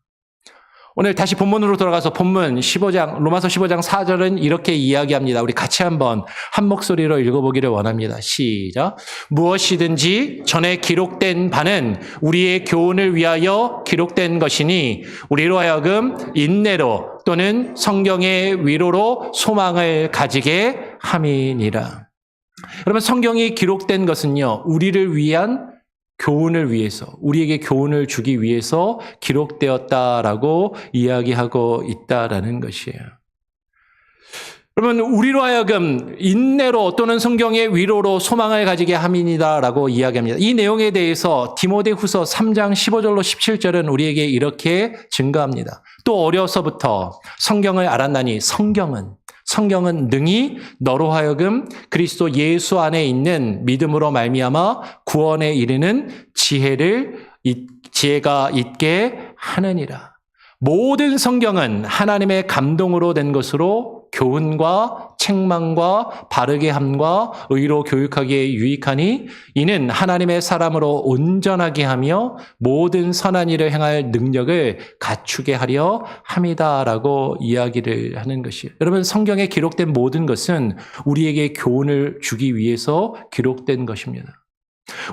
오늘 다시 본문으로 돌아가서 본문 15장, 로마서 15장 4절은 이렇게 이야기합니다. 우리 같이 한번 한 목소리로 읽어보기를 원합니다. 시작. 무엇이든지 전에 기록된 바는 우리의 교훈을 위하여 기록된 것이니 우리로 하여금 인내로 또는 성경의 위로로 소망을 가지게 함이니라. 여러분, 성경이 기록된 것은요, 우리를 위한 교훈을 위해서, 우리에게 교훈을 주기 위해서 기록되었다라고 이야기하고 있다라는 것이에요. 그러면 우리로 하여금 인내로 또는 성경의 위로로 소망을 가지게 함이니다라고 이야기합니다. 이 내용에 대해서 디모데후서 3장 15절로 17절은 우리에게 이렇게 증거합니다. 또 어려서부터 성경을 알았나니 성경은 능히 너로 하여금 그리스도 예수 안에 있는 믿음으로 말미암아 구원에 이르는 지혜가 있게 하느니라. 모든 성경은 하나님의 감동으로 된 것으로 교훈과 책망과 바르게 함과 의로 교육하기에 유익하니 이는 하나님의 사람으로 온전하게 하며 모든 선한 일을 행할 능력을 갖추게 하려 함이다라고 이야기를 하는 것이에요. 여러분, 성경에 기록된 모든 것은 우리에게 교훈을 주기 위해서 기록된 것입니다.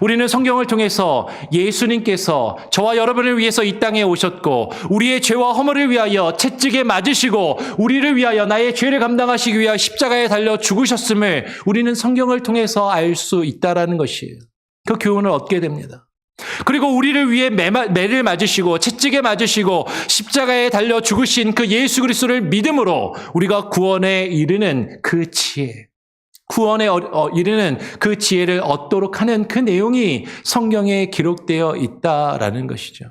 우리는 성경을 통해서 예수님께서 저와 여러분을 위해서 이 땅에 오셨고 우리의 죄와 허물을 위하여 채찍에 맞으시고 우리를 위하여 나의 죄를 감당하시기 위하여 십자가에 달려 죽으셨음을 우리는 성경을 통해서 알 수 있다라는 것이에요. 그 교훈을 얻게 됩니다. 그리고 우리를 위해 매를 맞으시고 채찍에 맞으시고 십자가에 달려 죽으신 그 예수 그리스도를 믿음으로 우리가 구원에 이르는 그 지혜, 구원에 이르는 그 지혜를 얻도록 하는 그 내용이 성경에 기록되어 있다라는 것이죠.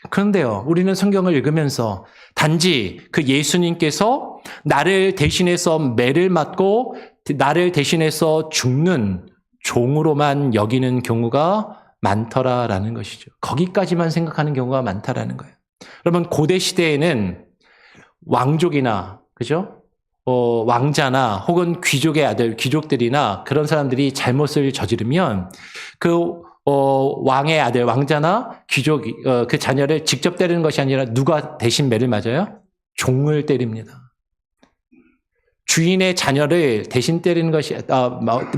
그런데요, 우리는 성경을 읽으면서 단지 그 예수님께서 나를 대신해서 매를 맞고 나를 대신해서 죽는 종으로만 여기는 경우가 많더라라는 것이죠. 거기까지만 생각하는 경우가 많다라는 거예요. 여러분, 고대 시대에는 왕족이나, 그죠? 왕자나 혹은 귀족의 아들, 귀족들이나 그런 사람들이 잘못을 저지르면 그 왕의 아들, 왕자나 귀족이 그 자녀를 직접 때리는 것이 아니라 누가 대신 매를 맞아요? 종을 때립니다. 주인의 자녀를 대신 때리는 것이,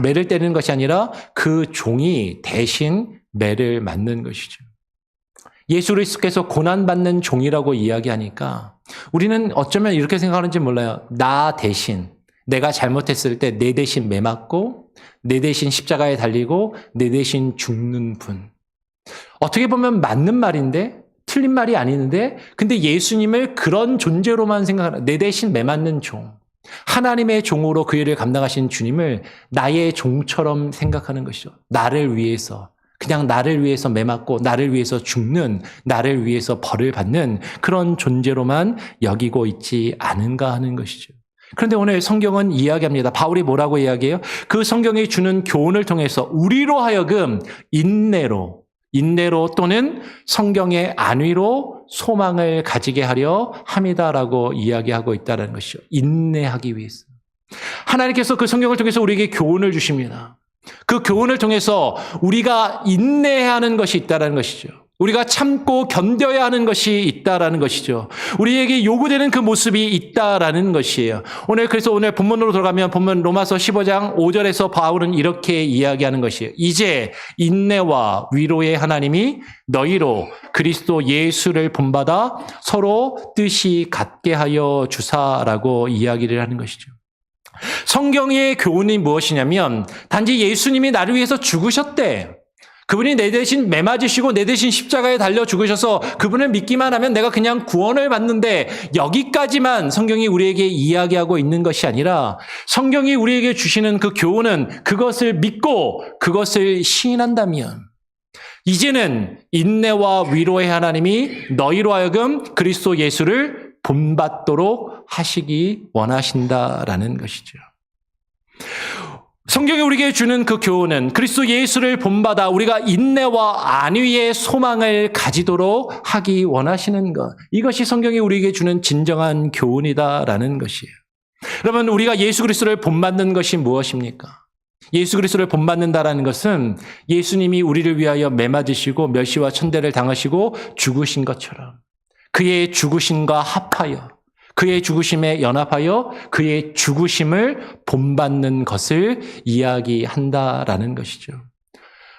매를 때리는 것이 아니라 그 종이 대신 매를 맞는 것이죠. 예수 그리스도께서 고난받는 종이라고 이야기하니까 우리는 어쩌면 이렇게 생각하는지 몰라요. 나 대신, 내가 잘못했을 때 내 대신 매 맞고 내 대신 십자가에 달리고 내 대신 죽는 분. 어떻게 보면 맞는 말인데 틀린 말이 아닌데 근데 예수님을 그런 존재로만 생각하는, 내 대신 매 맞는 종, 하나님의 종으로 그 일을 감당하신 주님을 나의 종처럼 생각하는 것이죠. 나를 위해서, 그냥 나를 위해서 매 맞고 나를 위해서 죽는, 나를 위해서 벌을 받는 그런 존재로만 여기고 있지 않은가 하는 것이죠. 그런데 오늘 성경은 이야기합니다. 바울이 뭐라고 이야기해요? 그 성경이 주는 교훈을 통해서 우리로 하여금 인내로 또는 성경의 안위로 소망을 가지게 하려 함이다라고 이야기하고 있다는 것이죠. 인내하기 위해서. 하나님께서 그 성경을 통해서 우리에게 교훈을 주십니다. 그 교훈을 통해서 우리가 인내해야 하는 것이 있다는 것이죠. 우리가 참고 견뎌야 하는 것이 있다라는 것이죠. 우리에게 요구되는 그 모습이 있다라는 것이에요. 그래서 오늘 본문으로 들어가면 본문 로마서 15장 5절에서 바울은 이렇게 이야기하는 것이에요. 이제 인내와 위로의 하나님이 너희로 그리스도 예수를 본받아 서로 뜻이 같게 하여 주사라고 이야기를 하는 것이죠. 성경의 교훈이 무엇이냐면 단지 예수님이 나를 위해서 죽으셨대. 그분이 내 대신 매 맞으시고 내 대신 십자가에 달려 죽으셔서 그분을 믿기만 하면 내가 그냥 구원을 받는데, 여기까지만 성경이 우리에게 이야기하고 있는 것이 아니라 성경이 우리에게 주시는 그 교훈은 그것을 믿고 그것을 시인한다면 이제는 인내와 위로의 하나님이 너희로 하여금 그리스도 예수를 본받도록 하시기 원하신다라는 것이죠. 성경이 우리에게 주는 그 교훈은 그리스도 예수를 본받아 우리가 인내와 안위의 소망을 가지도록 하기 원하시는 것. 이것이 성경이 우리에게 주는 진정한 교훈이다라는 것이에요. 그러면 우리가 예수 그리스도를 본받는 것이 무엇입니까? 예수 그리스도를 본받는다라는 것은 예수님이 우리를 위하여 매 맞으시고 멸시와 천대를 당하시고 죽으신 것처럼 그의 죽으심과 합하여, 그의 죽으심에 연합하여 그의 죽으심을 본받는 것을 이야기한다라는 것이죠.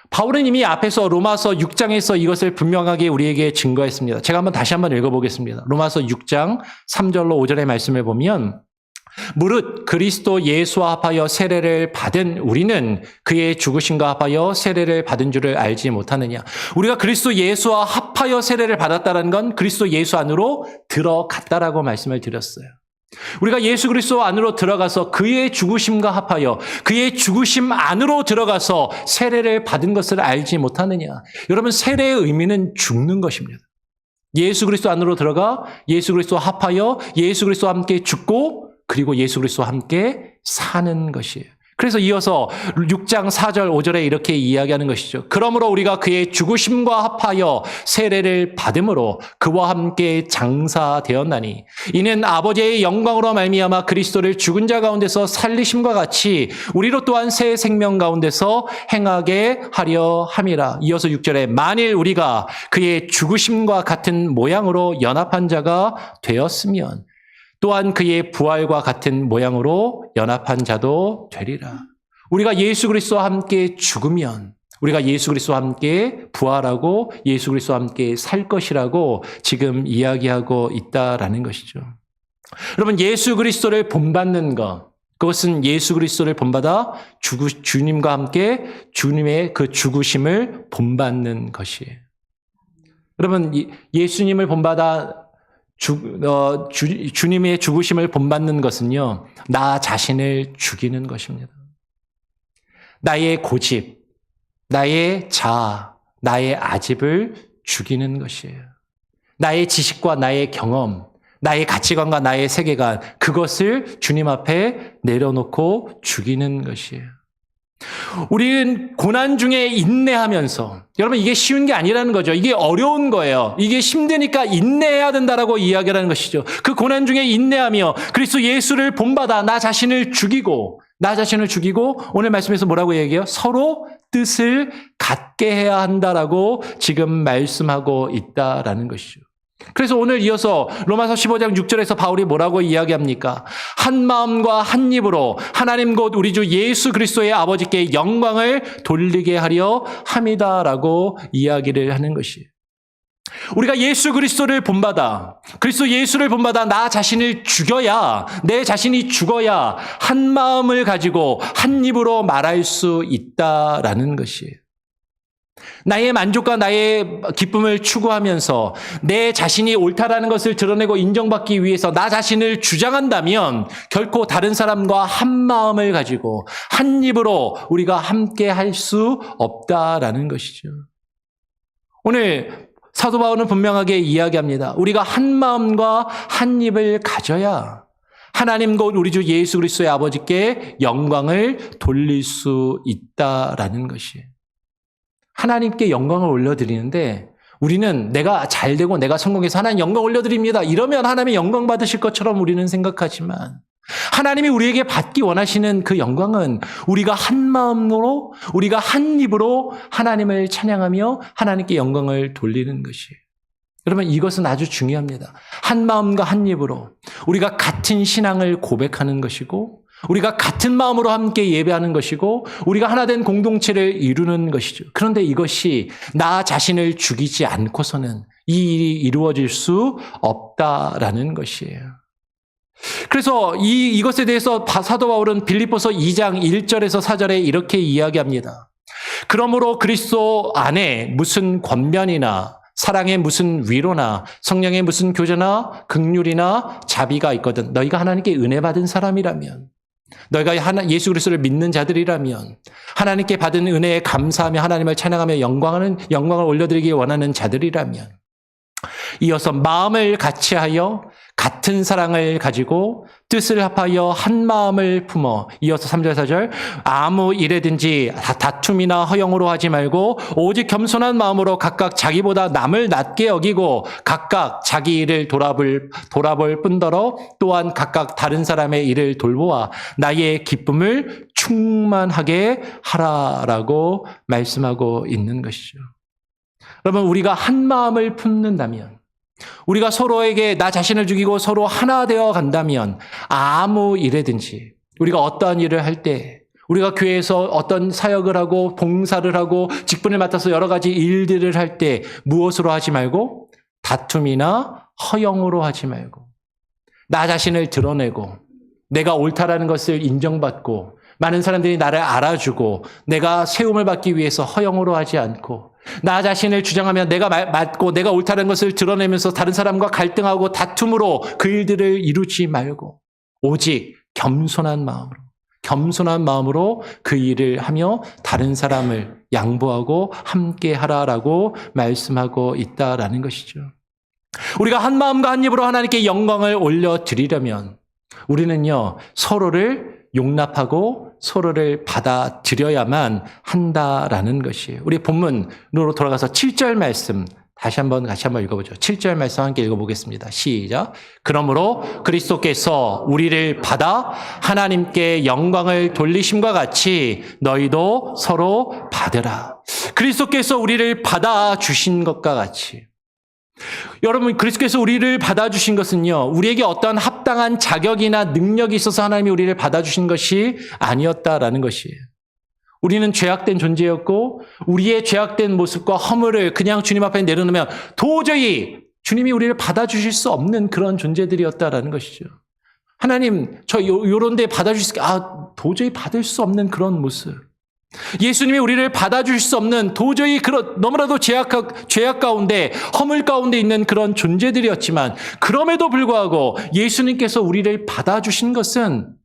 바울은 이미 앞에서 로마서 6장에서 이것을 분명하게 우리에게 증거했습니다. 제가 다시 한번 읽어보겠습니다. 로마서 6장 3절로 5절의 말씀을 보면 무릇 그리스도 예수와 합하여 세례를 받은 우리는 그의 죽으심과 합하여 세례를 받은 줄을 알지 못하느냐. 우리가 그리스도 예수와 합하여 세례를 받았다는 건 그리스도 예수 안으로 들어갔다라고 말씀을 드렸어요. 우리가 예수 그리스도 안으로 들어가서 그의 죽으심과 합하여 그의 죽으심 안으로 들어가서 세례를 받은 것을 알지 못하느냐. 여러분, 세례의 의미는 죽는 것입니다. 예수 그리스도 안으로 들어가 예수 그리스도와 합하여 예수 그리스도와 함께 죽고 그리고 예수 그리스도와 함께 사는 것이에요. 그래서 이어서 6장 4절 5절에 이렇게 이야기하는 것이죠. 그러므로 우리가 그의 죽으심과 합하여 세례를 받음으로 그와 함께 장사되었나니 이는 아버지의 영광으로 말미암아 그리스도를 죽은 자 가운데서 살리심과 같이 우리로 또한 새 생명 가운데서 행하게 하려 함이라. 이어서 6절에 만일 우리가 그의 죽으심과 같은 모양으로 연합한 자가 되었으면 또한 그의 부활과 같은 모양으로 연합한 자도 되리라. 우리가 예수 그리스도와 함께 죽으면 우리가 예수 그리스도와 함께 부활하고 예수 그리스도와 함께 살 것이라고 지금 이야기하고 있다라는 것이죠. 여러분, 예수 그리스도를 본받는 것, 그것은 예수 그리스도를 본받아 주님과 함께 주님의 그 죽으심을 본받는 것이에요. 여러분, 예수님을 본받아 주님의 죽으심을 본받는 것은요, 나 자신을 죽이는 것입니다. 나의 고집, 나의 자아, 나의 아집을 죽이는 것이에요. 나의 지식과 나의 경험, 나의 가치관과 나의 세계관, 그것을 주님 앞에 내려놓고 죽이는 것이에요. 우리는 고난 중에 인내하면서, 여러분, 이게 쉬운 게 아니라는 거죠. 이게 어려운 거예요. 이게 힘드니까 인내해야 된다라고 이야기하는 것이죠. 그 고난 중에 인내하며 그리스도 예수를 본받아 나 자신을 죽이고 오늘 말씀에서 뭐라고 얘기해요? 서로 뜻을 같게 해야 한다라고 지금 말씀하고 있다라는 것이죠. 그래서 오늘 이어서 로마서 15장 6절에서 바울이 뭐라고 이야기합니까? 한 마음과 한 입으로 하나님 곧 우리 주 예수 그리스도의 아버지께 영광을 돌리게 하려 함이다라고 이야기를 하는 것이에요. 우리가 예수 그리스도를 본받아, 그리스도 예수를 본받아 나 자신을 죽여야, 내 자신이 죽어야 한 마음을 가지고 한 입으로 말할 수 있다라는 것이에요. 나의 만족과 나의 기쁨을 추구하면서 내 자신이 옳다라는 것을 드러내고 인정받기 위해서 나 자신을 주장한다면 결코 다른 사람과 한 마음을 가지고 한 입으로 우리가 함께 할 수 없다라는 것이죠. 오늘 사도 바울은 분명하게 이야기합니다. 우리가 한 마음과 한 입을 가져야 하나님 곧 우리 주 예수 그리스도의 아버지께 영광을 돌릴 수 있다라는 것이에요. 하나님께 영광을 올려드리는데 우리는 내가 잘되고 내가 성공해서 하나님 영광 올려드립니다. 이러면 하나님의 영광 받으실 것처럼 우리는 생각하지만 하나님이 우리에게 받기 원하시는 그 영광은 우리가 한 마음으로 우리가 한 입으로 하나님을 찬양하며 하나님께 영광을 돌리는 것이에요. 여러분 이것은 아주 중요합니다. 한 마음과 한 입으로 우리가 같은 신앙을 고백하는 것이고 우리가 같은 마음으로 함께 예배하는 것이고 우리가 하나 된 공동체를 이루는 것이죠. 그런데 이것이 나 자신을 죽이지 않고서는 이 일이 이루어질 수 없다라는 것이에요. 그래서 이것에 대해서 사도 바울은 빌립보서 2장 1절에서 4절에 이렇게 이야기합니다. 그러므로 그리스도 안에 무슨 권면이나 사랑의 무슨 위로나 성령의 무슨 교제나 긍휼이나 자비가 있거든 너희가 하나님께 은혜 받은 사람이라면 너희가 예수 그리스도를 믿는 자들이라면 하나님께 받은 은혜에 감사하며 하나님을 찬양하며 영광을 올려드리기 원하는 자들이라면 이어서 마음을 같이하여 같은 사랑을 가지고 뜻을 합하여 한 마음을 품어 이어서 3절 4절 아무 일에든지 다툼이나 허영으로 하지 말고 오직 겸손한 마음으로 각각 자기보다 남을 낮게 여기고 각각 자기 일을 돌아볼 뿐더러 또한 각각 다른 사람의 일을 돌보아 나의 기쁨을 충만하게 하라라고 말씀하고 있는 것이죠. 여러분 우리가 한 마음을 품는다면 우리가 서로에게 나 자신을 죽이고 서로 하나 되어 간다면 아무 일에든지 우리가 어떠한 일을 할 때 우리가 교회에서 어떤 사역을 하고 봉사를 하고 직분을 맡아서 여러 가지 일들을 할 때 무엇으로 하지 말고 다툼이나 허영으로 하지 말고 나 자신을 드러내고 내가 옳다라는 것을 인정받고 많은 사람들이 나를 알아주고 내가 세움을 받기 위해서 허영으로 하지 않고 나 자신을 주장하며 내가 맞고 내가 옳다는 것을 드러내면서 다른 사람과 갈등하고 다툼으로 그 일들을 이루지 말고 오직 겸손한 마음으로 그 일을 하며 다른 사람을 양보하고 함께 하라라고 말씀하고 있다라는 것이죠. 우리가 한 마음과 한 입으로 하나님께 영광을 올려드리려면 우리는요 서로를 용납하고 서로를 받아들여야만 한다라는 것이에요. 우리 본문으로 돌아가서 7절 말씀 같이 한번 읽어보죠. 7절 말씀 함께 읽어보겠습니다. 시작. 그러므로 그리스도께서 우리를 받아 하나님께 영광을 돌리심과 같이 너희도 서로 받으라. 그리스도께서 우리를 받아 주신 것과 같이 여러분 그리스도께서 우리를 받아주신 것은요 우리에게 어떠한 합당한 자격이나 능력이 있어서 하나님이 우리를 받아주신 것이 아니었다라는 것이에요. 우리는 죄악된 존재였고 우리의 죄악된 모습과 허물을 그냥 주님 앞에 내려놓으면 도저히 주님이 우리를 받아주실 수 없는 그런 존재들이었다라는 것이죠. 하나님 저 요런 데 받아주실 도저히 받을 수 없는 그런 모습. 예수님이 우리를 받아주실 수 없는 도저히 너무나도 죄악 가운데 허물 가운데 있는 그런 존재들이었지만 그럼에도 불구하고 예수님께서 우리를 받아주신 것은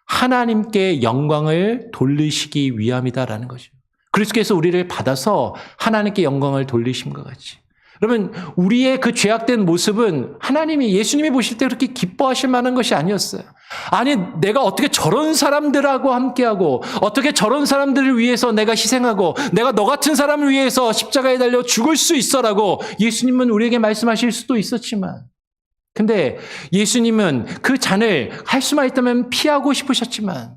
하나님께 영광을 돌리시기 위함이다라는 거죠. 그리스도께서 우리를 받아서 하나님께 영광을 돌리심과 같이 여러분 우리의 그 죄악된 모습은 예수님이 보실 때 그렇게 기뻐하실 만한 것이 아니었어요. 아니 내가 어떻게 저런 사람들하고 함께하고 어떻게 저런 사람들을 위해서 내가 희생하고 내가 너 같은 사람을 위해서 십자가에 달려 죽을 수 있어라고 예수님은 우리에게 말씀하실 수도 있었지만 근데 예수님은 그 잔을 할 수만 있다면 피하고 싶으셨지만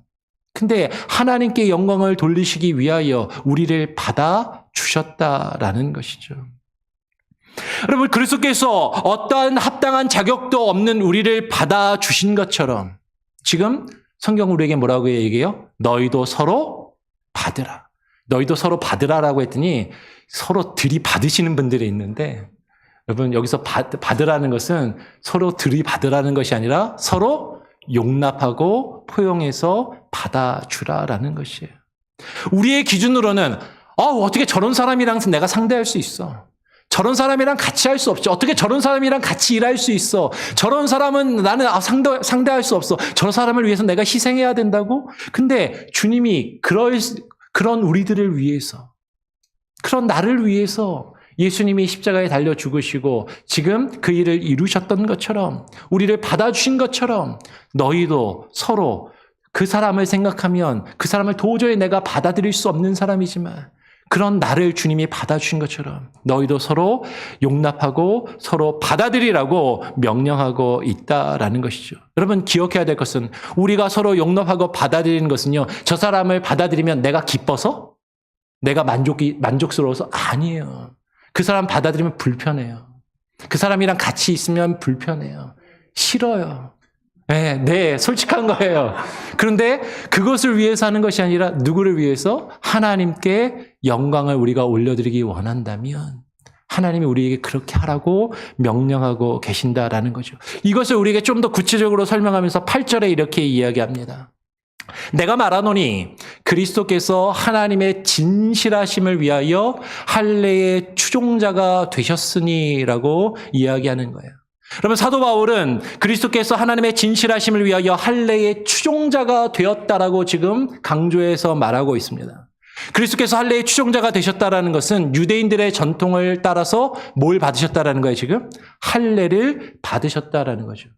근데 하나님께 영광을 돌리시기 위하여 우리를 받아주셨다라는 것이죠. 여러분, 그리스도께서 어떠한 합당한 자격도 없는 우리를 받아주신 것처럼 지금 성경 우리에게 뭐라고 얘기해요? 너희도 서로 받으라. 너희도 서로 받으라라고 했더니 서로 들이받으시는 분들이 있는데, 여러분, 여기서 받으라는 것은 서로 들이받으라는 것이 아니라 서로 용납하고 포용해서 받아주라라는 것이에요. 우리의 기준으로는 어떻게 저런 사람이랑 내가 상대할 수 있어? 저런 사람이랑 같이 할 수 없죠. 어떻게 저런 사람이랑 같이 일할 수 있어? 저런 사람은 나는 상대할 수 없어. 저런 사람을 위해서 내가 희생해야 된다고? 근데 주님이 그런 우리들을 위해서, 그런 나를 위해서 예수님이 십자가에 달려 죽으시고 지금 그 일을 이루셨던 것처럼, 우리를 받아주신 것처럼 너희도 서로 그 사람을 생각하면 그 사람을 도저히 내가 받아들일 수 없는 사람이지만 그런 나를 주님이 받아주신 것처럼 너희도 서로 용납하고 서로 받아들이라고 명령하고 있다라는 것이죠. 여러분, 기억해야 될 것은 우리가 서로 용납하고 받아들이는 것은요, 저 사람을 받아들이면 내가 기뻐서? 내가 만족스러워서? 아니에요. 그 사람 받아들이면 불편해요. 그 사람이랑 같이 있으면 불편해요. 싫어요. 네, 솔직한 거예요. 그런데 그것을 위해서 하는 것이 아니라 누구를 위해서? 하나님께 영광을 우리가 올려드리기 원한다면 하나님이 우리에게 그렇게 하라고 명령하고 계신다라는 거죠. 이것을 우리에게 좀 더 구체적으로 설명하면서 8절에 이렇게 이야기합니다. 내가 말하노니 그리스도께서 하나님의 진실하심을 위하여 할례의 추종자가 되셨으니라고 이야기하는 거예요. 그러면 사도 바울은 그리스도께서 하나님의 진실하심을 위하여 할례의 추종자가 되었다라고 지금 강조해서 말하고 있습니다. 그리스도께서 할례의 추종자가 되셨다라는 것은 유대인들의 전통을 따라서 뭘 받으셨다라는 거예요, 지금? 할례를 받으셨다라는 거죠.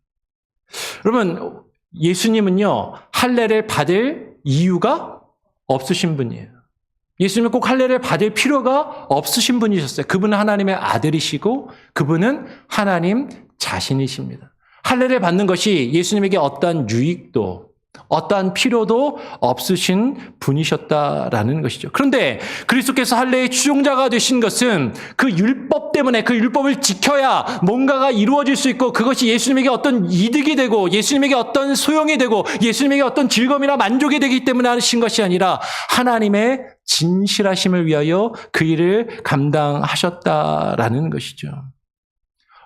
여러분, 예수님은요, 할례를 받을 이유가 없으신 분이에요. 예수님은 꼭 할례를 받을 필요가 없으신 분이셨어요. 그분은 하나님의 아들이시고 그분은 하나님 자신이십니다. 할례를 받는 것이 예수님에게 어떠한 유익도 어떠한 필요도 없으신 분이셨다라는 것이죠. 그런데 그리스도께서 할례의 추종자가 되신 것은 그 율법 때문에, 그 율법을 지켜야 뭔가가 이루어질 수 있고 그것이 예수님에게 어떤 이득이 되고 예수님에게 어떤 소용이 되고 예수님에게 어떤 즐거움이나 만족이 되기 때문에 하신 것이 아니라 하나님의 진실하심을 위하여 그 일을 감당하셨다라는 것이죠.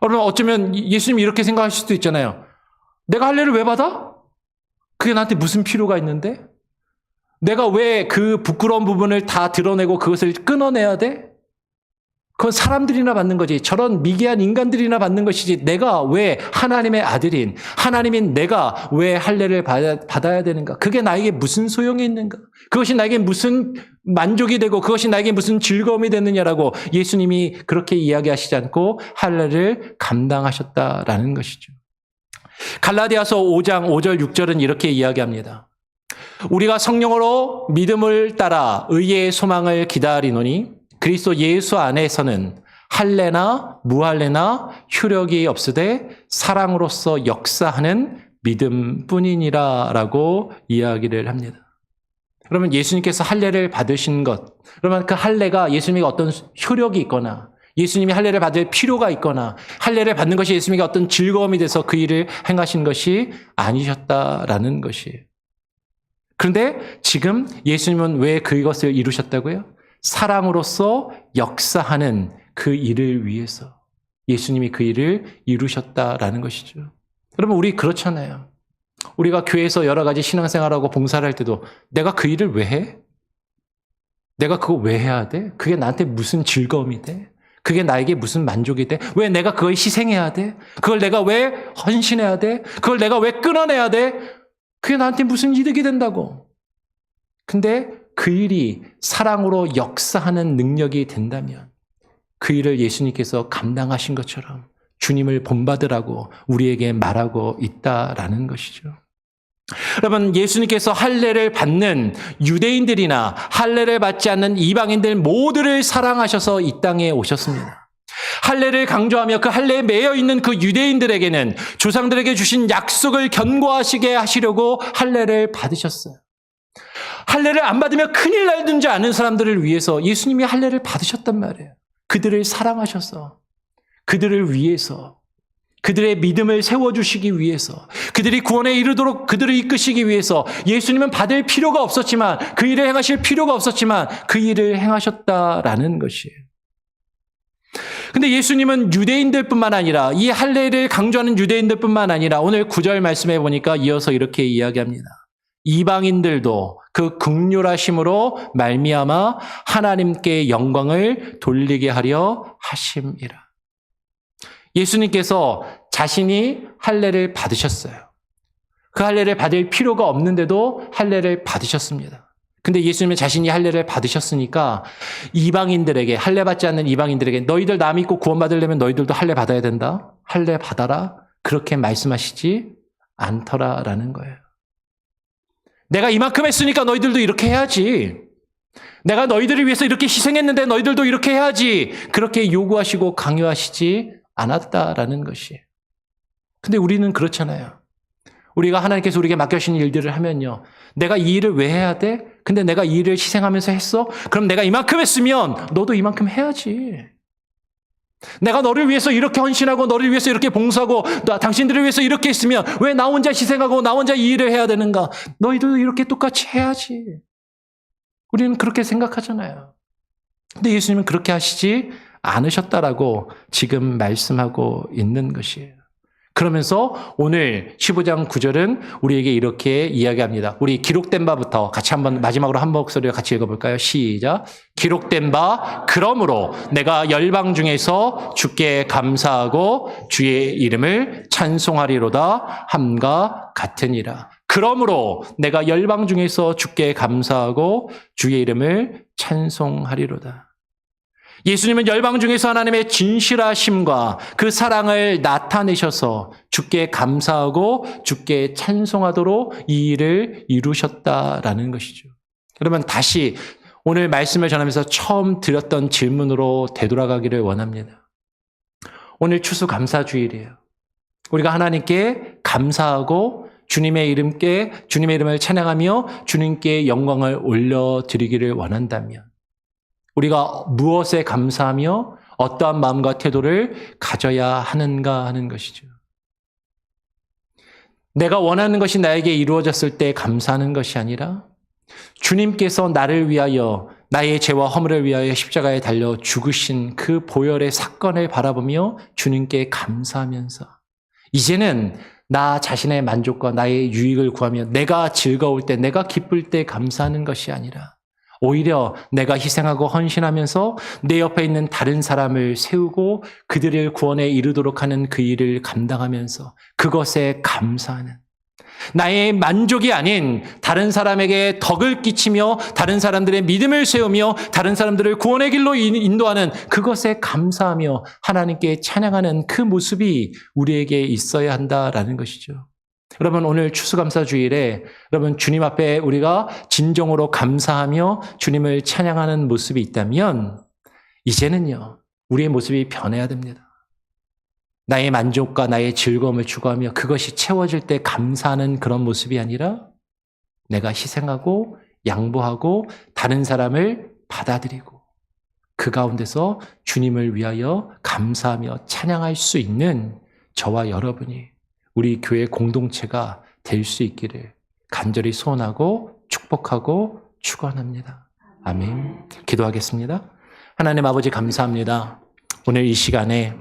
여러분, 어쩌면 예수님이 이렇게 생각하실 수도 있잖아요. 내가 할례를 왜 받아? 그게 나한테 무슨 필요가 있는데? 내가 왜 그 부끄러운 부분을 다 드러내고 그것을 끊어내야 돼? 그건 사람들이나 받는 거지. 저런 미개한 인간들이나 받는 것이지. 내가 왜 하나님의 아들인, 하나님인 내가 왜 할례를 받아야 되는가? 그게 나에게 무슨 소용이 있는가? 그것이 나에게 무슨 만족이 되고 그것이 나에게 무슨 즐거움이 되느냐라고 예수님이 그렇게 이야기하시지 않고 할례를 감당하셨다라는 것이죠. 갈라디아서 5장 5절 6절은 이렇게 이야기합니다. 우리가 성령으로 믿음을 따라 의의 소망을 기다리노니 그리스도 예수 안에서는 할례나 무할례나 효력이 없으되 사랑으로서 역사하는 믿음뿐이니라라고 이야기를 합니다. 그러면 예수님께서 할례를 받으신 것, 그러면 그 할례가 예수님에게 어떤 효력이 있거나 예수님이 할례를 받을 필요가 있거나 할례를 받는 것이 예수님에게 어떤 즐거움이 돼서 그 일을 행하신 것이 아니셨다라는 것이에요. 그런데 지금 예수님은 왜 그것을 이루셨다고요? 사랑으로서 역사하는 그 일을 위해서 예수님이 그 일을 이루셨다라는 것이죠. 여러분, 우리 그렇잖아요. 우리가 교회에서 여러 가지 신앙생활하고 봉사를 할 때도 내가 그 일을 왜 해? 내가 그거 왜 해야 돼? 그게 나한테 무슨 즐거움이 돼? 그게 나에게 무슨 만족이 돼? 왜 내가 그걸 희생해야 돼? 그걸 내가 왜 헌신해야 돼? 그걸 내가 왜 끊어내야 돼? 그게 나한테 무슨 이득이 된다고. 근데 그 일이 사랑으로 역사하는 능력이 된다면 그 일을 예수님께서 감당하신 것처럼 주님을 본받으라고 우리에게 말하고 있다라는 것이죠. 여러분, 예수님께서 할례를 받는 유대인들이나 할례를 받지 않는 이방인들 모두를 사랑하셔서 이 땅에 오셨습니다. 할례를 강조하며 그 할례에 매여 있는 그 유대인들에게는 조상들에게 주신 약속을 견고하시게 하시려고 할례를 받으셨어요. 할례를 안 받으면 큰일 날든지 아는 사람들을 위해서 예수님이 할례를 받으셨단 말이에요. 그들을 사랑하셔서. 그들을 위해서, 그들의 믿음을 세워주시기 위해서, 그들이 구원에 이르도록 그들을 이끄시기 위해서 예수님은 받을 필요가 없었지만, 그 일을 행하실 필요가 없었지만 그 일을 행하셨다라는 것이에요. 근데 예수님은 유대인들뿐만 아니라, 이 할례를 강조하는 유대인들뿐만 아니라 오늘 9절 말씀해 보니까 이어서 이렇게 이야기합니다. 이방인들도 그 긍휼하심으로 말미암아 하나님께 영광을 돌리게 하려 하심이라. 예수님께서 자신이 할례를 받으셨어요. 그 할례를 받을 필요가 없는데도 할례를 받으셨습니다. 근데 예수님은 자신이 할례를 받으셨으니까 이방인들에게, 할례 받지 않는 이방인들에게 너희들 나 믿고 구원받으려면 너희들도 할례 받아야 된다. 할례 받아라. 그렇게 말씀하시지 않더라라는 거예요. 내가 이만큼 했으니까 너희들도 이렇게 해야지. 내가 너희들을 위해서 이렇게 희생했는데 너희들도 이렇게 해야지. 그렇게 요구하시고 강요하시지 않았다라는 것이에요. 근데 우리는 그렇잖아요. 우리가 하나님께서 우리에게 맡겨주신 일들을 하면요. 내가 이 일을 왜 해야 돼? 근데 내가 이 일을 희생하면서 했어? 그럼 내가 이만큼 했으면 너도 이만큼 해야지. 내가 너를 위해서 이렇게 헌신하고 너를 위해서 이렇게 봉사하고 당신들을 위해서 이렇게 했으면 왜 나 혼자 희생하고 나 혼자 이 일을 해야 되는가? 너희도 이렇게 똑같이 해야지. 우리는 그렇게 생각하잖아요. 근데 예수님은 그렇게 하시지 않으셨다라고 지금 말씀하고 있는 것이에요. 그러면서 오늘 15장 9절은 우리에게 이렇게 이야기합니다. 우리 기록된 바부터 같이 한번 마지막으로 한 목소리로 같이 읽어볼까요? 시작. 기록된 바 그러므로 내가 열방 중에서 주께 감사하고 주의 이름을 찬송하리로다 함과 같으니라. 그러므로 내가 열방 중에서 주께 감사하고 주의 이름을 찬송하리로다. 예수님은 열방 중에서 하나님의 진실하심과 그 사랑을 나타내셔서 주께 감사하고 주께 찬송하도록 이 일을 이루셨다라는 것이죠. 그러면 다시 오늘 말씀을 전하면서 처음 드렸던 질문으로 되돌아가기를 원합니다. 오늘 추수감사주일이에요. 우리가 하나님께 감사하고 주님의 이름을 찬양하며 주님께 영광을 올려드리기를 원한다면 우리가 무엇에 감사하며 어떠한 마음과 태도를 가져야 하는가 하는 것이죠. 내가 원하는 것이 나에게 이루어졌을 때 감사하는 것이 아니라 주님께서 나를 위하여 나의 죄와 허물을 위하여 십자가에 달려 죽으신 그 보혈의 사건을 바라보며 주님께 감사하면서 이제는 나 자신의 만족과 나의 유익을 구하며 내가 즐거울 때 내가 기쁠 때 감사하는 것이 아니라 오히려 내가 희생하고 헌신하면서 내 옆에 있는 다른 사람을 세우고 그들을 구원에 이르도록 하는 그 일을 감당하면서 그것에 감사하는 나의 만족이 아닌 다른 사람에게 덕을 끼치며 다른 사람들의 믿음을 세우며 다른 사람들을 구원의 길로 인도하는 그것에 감사하며 하나님께 찬양하는 그 모습이 우리에게 있어야 한다라는 것이죠. 여러분 오늘 추수감사주일에 여러분 주님 앞에 우리가 진정으로 감사하며 주님을 찬양하는 모습이 있다면 이제는요 우리의 모습이 변해야 됩니다. 나의 만족과 나의 즐거움을 추구하며 그것이 채워질 때 감사하는 그런 모습이 아니라 내가 희생하고 양보하고 다른 사람을 받아들이고 그 가운데서 주님을 위하여 감사하며 찬양할 수 있는 저와 여러분이 우리 교회 공동체가 될 수 있기를 간절히 소원하고 축복하고 축원합니다. 아멘. 기도하겠습니다. 하나님 아버지 감사합니다. 오늘 이 시간에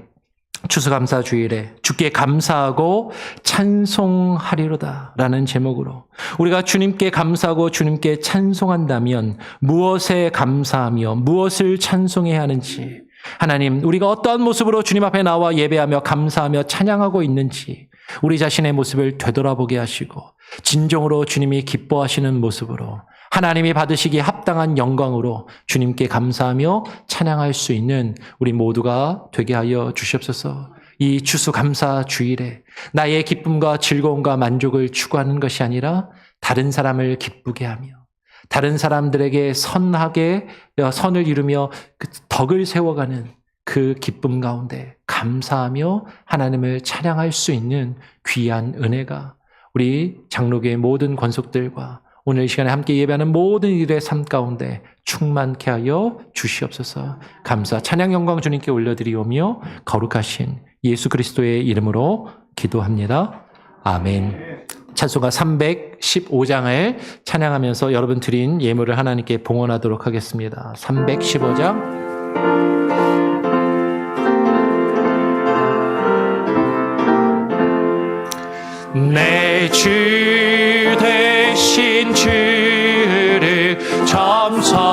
추수감사주일에 주께 감사하고 찬송하리로다 라는 제목으로 우리가 주님께 감사하고 주님께 찬송한다면 무엇에 감사하며 무엇을 찬송해야 하는지 하나님 우리가 어떠한 모습으로 주님 앞에 나와 예배하며 감사하며 찬양하고 있는지 우리 자신의 모습을 되돌아보게 하시고 진정으로 주님이 기뻐하시는 모습으로 하나님이 받으시기에 합당한 영광으로 주님께 감사하며 찬양할 수 있는 우리 모두가 되게 하여 주시옵소서. 이 추수감사 주일에 나의 기쁨과 즐거움과 만족을 추구하는 것이 아니라 다른 사람을 기쁘게 하며 다른 사람들에게 선을 이루며 그 덕을 세워가는 그 기쁨 가운데 감사하며 하나님을 찬양할 수 있는 귀한 은혜가 우리 장로교의 모든 권속들과 오늘 이 시간에 함께 예배하는 모든 일의 삶 가운데 충만케 하여 주시옵소서. 감사 찬양 영광 주님께 올려드리오며 거룩하신 예수 그리스도의 이름으로 기도합니다. 아멘. 찬송가 315장을 찬양하면서 여러분 드린 예물을 하나님께 봉헌하도록 하겠습니다. 315장. 내 주 대신 주를 참 사랑하고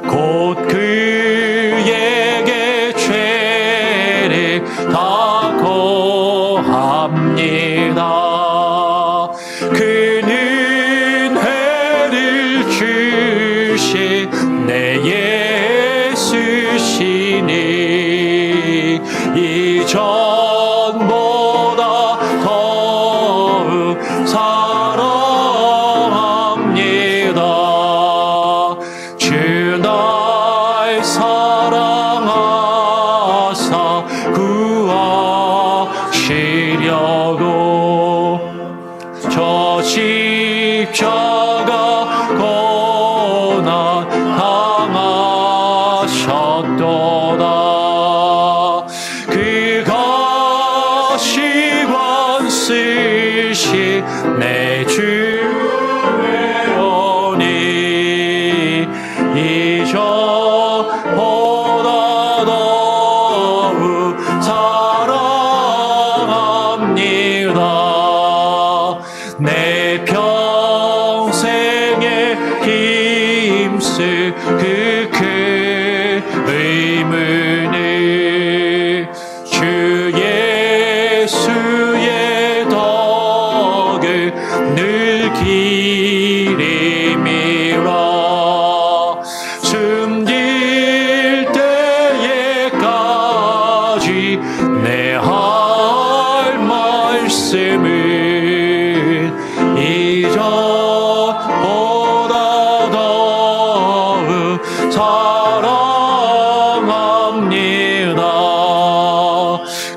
곧 그에게 죄를 다 고합니다. 그는 은혜를 주신 내 예수시니 이전보다 더욱 사랑합니다. 주 날 사랑하사 구하시려고 저 십자가 고난 당하셨도다. 그가 시관 쓰신 내 주의 오니 이전보다 더욱 사랑합니다. 내 평생에 힘쓸 그 큰 의문을 주 예수의 덕을 늘 기림이라. 숨길 때에까지 내 할 말씀은 이전보다 더욱 사랑합니다.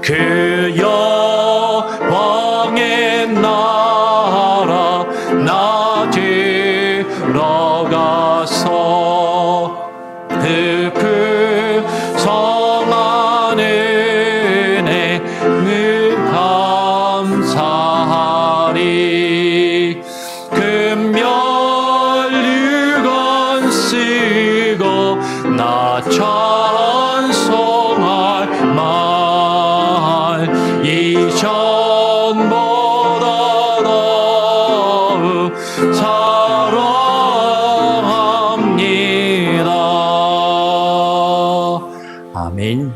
그 영광의 나라 나 들어가서 그 풍성한 은혜를 감사하리. 금면류관 쓰고 나 찬송할 말 이전보다 더욱 사랑합니다. 아멘.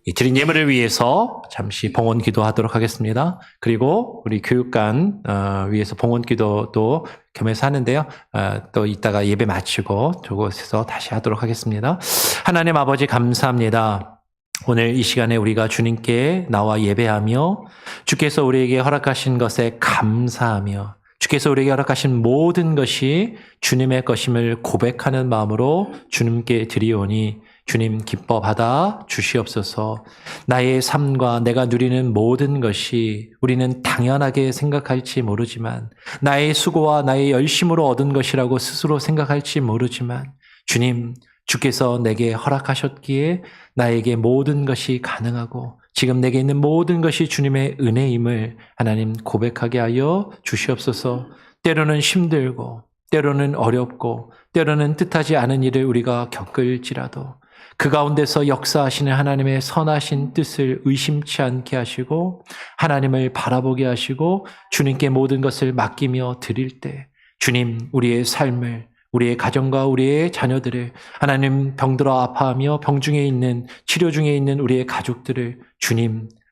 이 드린 예물을 위해서 잠시 봉헌 기도하도록 하겠습니다. 그리고 우리 교육관 위해서 봉헌 기도도 겸해서 하는데요. 또 이따가 예배 마치고 저곳에서 다시 하도록 하겠습니다. 하나님 아버지 감사합니다. 오늘 이 시간에 우리가 주님께 나와 예배하며 주께서 우리에게 허락하신 것에 감사하며 주께서 우리에게 허락하신 모든 것이 주님의 것임을 고백하는 마음으로 주님께 드리오니 주님 기뻐 받아 주시옵소서. 나의 삶과 내가 누리는 모든 것이 우리는 당연하게 생각할지 모르지만 나의 수고와 나의 열심으로 얻은 것이라고 스스로 생각할지 모르지만 주님, 주께서 내게 허락하셨기에 나에게 모든 것이 가능하고 지금 내게 있는 모든 것이 주님의 은혜임을 하나님 고백하게 하여 주시옵소서. 때로는 힘들고 때로는 어렵고 때로는 뜻하지 않은 일을 우리가 겪을지라도 그 가운데서 역사하시는 하나님의 선하신 뜻을 의심치 않게 하시고 하나님을 바라보게 하시고 주님께 모든 것을 맡기며 드릴 때 주님 우리의 삶을 우리의 가정과 우리의 자녀들을 하나님 병들어 아파하며 병 중에 있는 치료 중에 있는 우리의 가족들을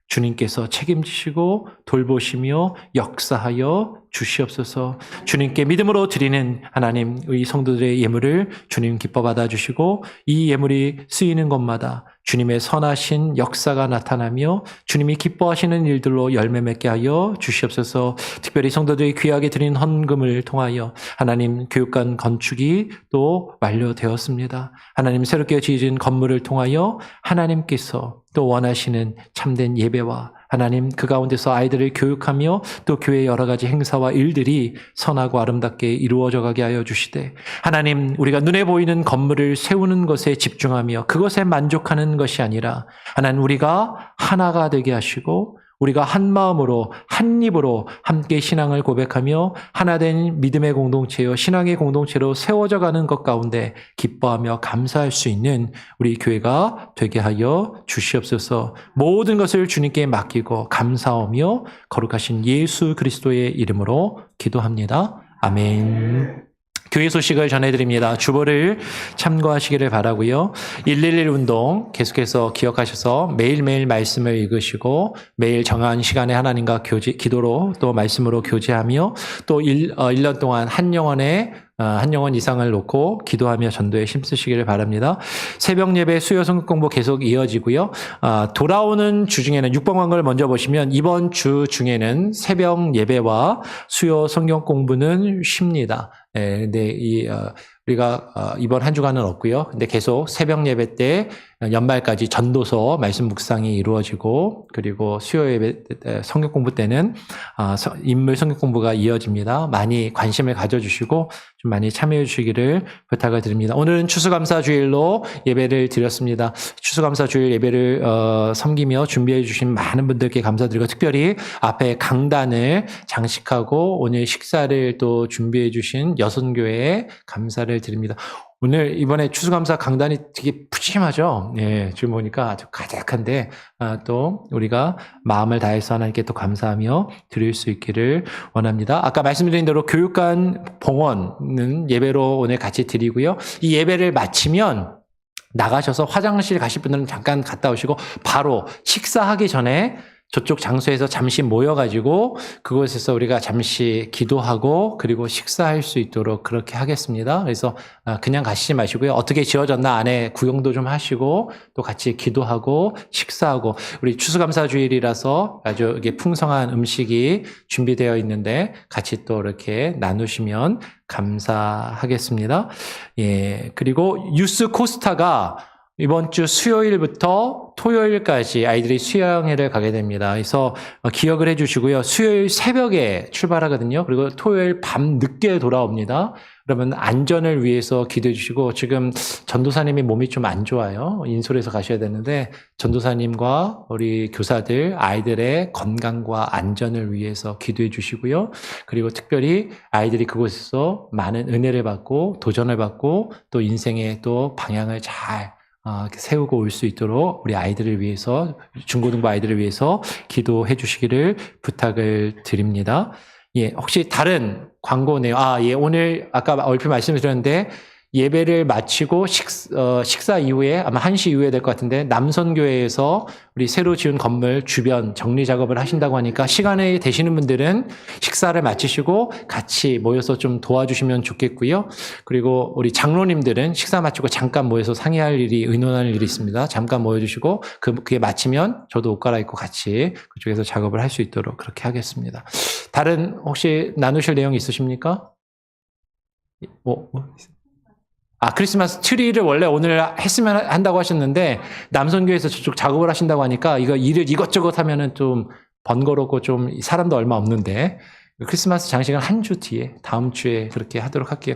주님께서 책임지시고 돌보시며 역사하여 주시옵소서. 주님께 믿음으로 드리는 하나님 우리 성도들의 예물을 주님 기뻐 받아주시고 이 예물이 쓰이는 곳마다 주님의 선하신 역사가 나타나며 주님이 기뻐하시는 일들로 열매 맺게 하여 주시옵소서. 특별히 성도들이 귀하게 드린 헌금을 통하여 하나님 교육관 건축이 또 완료되었습니다. 하나님 새롭게 지어진 건물을 통하여 하나님께서 또 원하시는 참된 예배와 하나님 그 가운데서 아이들을 교육하며 또 교회의 여러 가지 행사와 일들이 선하고 아름답게 이루어져 가게 하여 주시되 하나님 우리가 눈에 보이는 건물을 세우는 것에 집중하며 그것에 만족하는 것이 아니라 하나님 우리가 하나가 되게 하시고 우리가 한 마음으로 한 입으로 함께 신앙을 고백하며 하나된 믿음의 공동체요 신앙의 공동체로 세워져 가는 것 가운데 기뻐하며 감사할 수 있는 우리 교회가 되게 하여 주시옵소서. 모든 것을 주님께 맡기고 감사하며 거룩하신 예수 그리스도의 이름으로 기도합니다. 아멘. 교회 소식을 전해드립니다. 주보를 참고하시기를 바라고요. 111 운동 계속해서 기억하셔서 매일매일 말씀을 읽으시고 매일 정한 시간에 하나님과 기도로 또 말씀으로 교제하며 또 1년 동안 한 영혼 이상을 놓고 기도하며 전도에 힘쓰시기를 바랍니다. 새벽 예배 수요 성경 공부 계속 이어지고요. 돌아오는 주 중에는 6번 광고를 먼저 보시면 이번 주 중에는 새벽 예배와 수요 성경 공부는 쉽니다. 근데 우리가 이번 한 주간은 없고요. 근데 계속 새벽 예배 때 연말까지 전도서 말씀 묵상이 이루어지고 그리고 수요 예배 성경 공부 때는 인물 성경 공부가 이어집니다. 많이 관심을 가져주시고 좀 많이 참여해 주시기를 부탁을 드립니다. 오늘은 추수감사 주일로 예배를 드렸습니다. 추수감사 주일 예배를 섬기며 준비해 주신 많은 분들께 감사드리고 특별히 앞에 강단을 장식하고 오늘 식사를 또 준비해 주신 여선교회에 감사를 드립니다. 오늘 이번에 추수감사 강단이 되게 푸짐하죠. 예, 지금 보니까 아주 가득한데 또 우리가 마음을 다해서 하나님께 또 감사하며 드릴 수 있기를 원합니다. 아까 말씀드린 대로 교육관 봉헌은 예배로 오늘 같이 드리고요. 이 예배를 마치면 나가셔서 화장실 가실 분들은 잠깐 갔다 오시고 바로 식사하기 전에 저쪽 장소에서 잠시 모여가지고 그곳에서 우리가 잠시 기도하고 그리고 식사할 수 있도록 그렇게 하겠습니다. 그래서 그냥 가시지 마시고요. 어떻게 지어졌나 안에 구경도 좀 하시고 또 같이 기도하고 식사하고 우리 추수감사주일이라서 아주 이게 풍성한 음식이 준비되어 있는데 같이 또 이렇게 나누시면 감사하겠습니다. 예, 그리고 유스 코스타가 이번 주 수요일부터 토요일까지 아이들이 수영회를 가게 됩니다. 그래서 기억을 해주시고요. 수요일 새벽에 출발하거든요. 그리고 토요일 밤 늦게 돌아옵니다. 그러면 안전을 위해서 기도해 주시고 지금 전도사님이 몸이 좀 안 좋아요. 인솔해서 가셔야 되는데 전도사님과 우리 교사들 아이들의 건강과 안전을 위해서 기도해 주시고요. 그리고 특별히 아이들이 그곳에서 많은 은혜를 받고 도전을 받고 또 인생의 또 방향을 잘 세우고 올 수 있도록 우리 아이들을 위해서 중고등부 아이들을 위해서 기도해 주시기를 부탁을 드립니다. 예, 혹시 다른 광고 내용 예, 오늘 아까 얼핏 말씀을 드렸는데 예배를 마치고 식사 이후에 아마 1시 이후에 될 것 같은데 남선교회에서 우리 새로 지은 건물 주변 정리 작업을 하신다고 하니까 시간에 되시는 분들은 식사를 마치시고 같이 모여서 좀 도와주시면 좋겠고요. 그리고 우리 장로님들은 식사 마치고 잠깐 모여서 상의할 일이 의논할 일이 있습니다. 잠깐 모여주시고 그게 마치면 저도 옷 갈아입고 같이 그쪽에서 작업을 할 수 있도록 그렇게 하겠습니다. 다른 혹시 나누실 내용 있으십니까? 크리스마스 트리를 원래 오늘 했으면 한다고 하셨는데 남선교에서 저쪽 작업을 하신다고 하니까 일을 이것저것 하면은 좀 번거롭고 좀 사람도 얼마 없는데 크리스마스 장식은 한 주 뒤에 다음 주에 그렇게 하도록 할게요.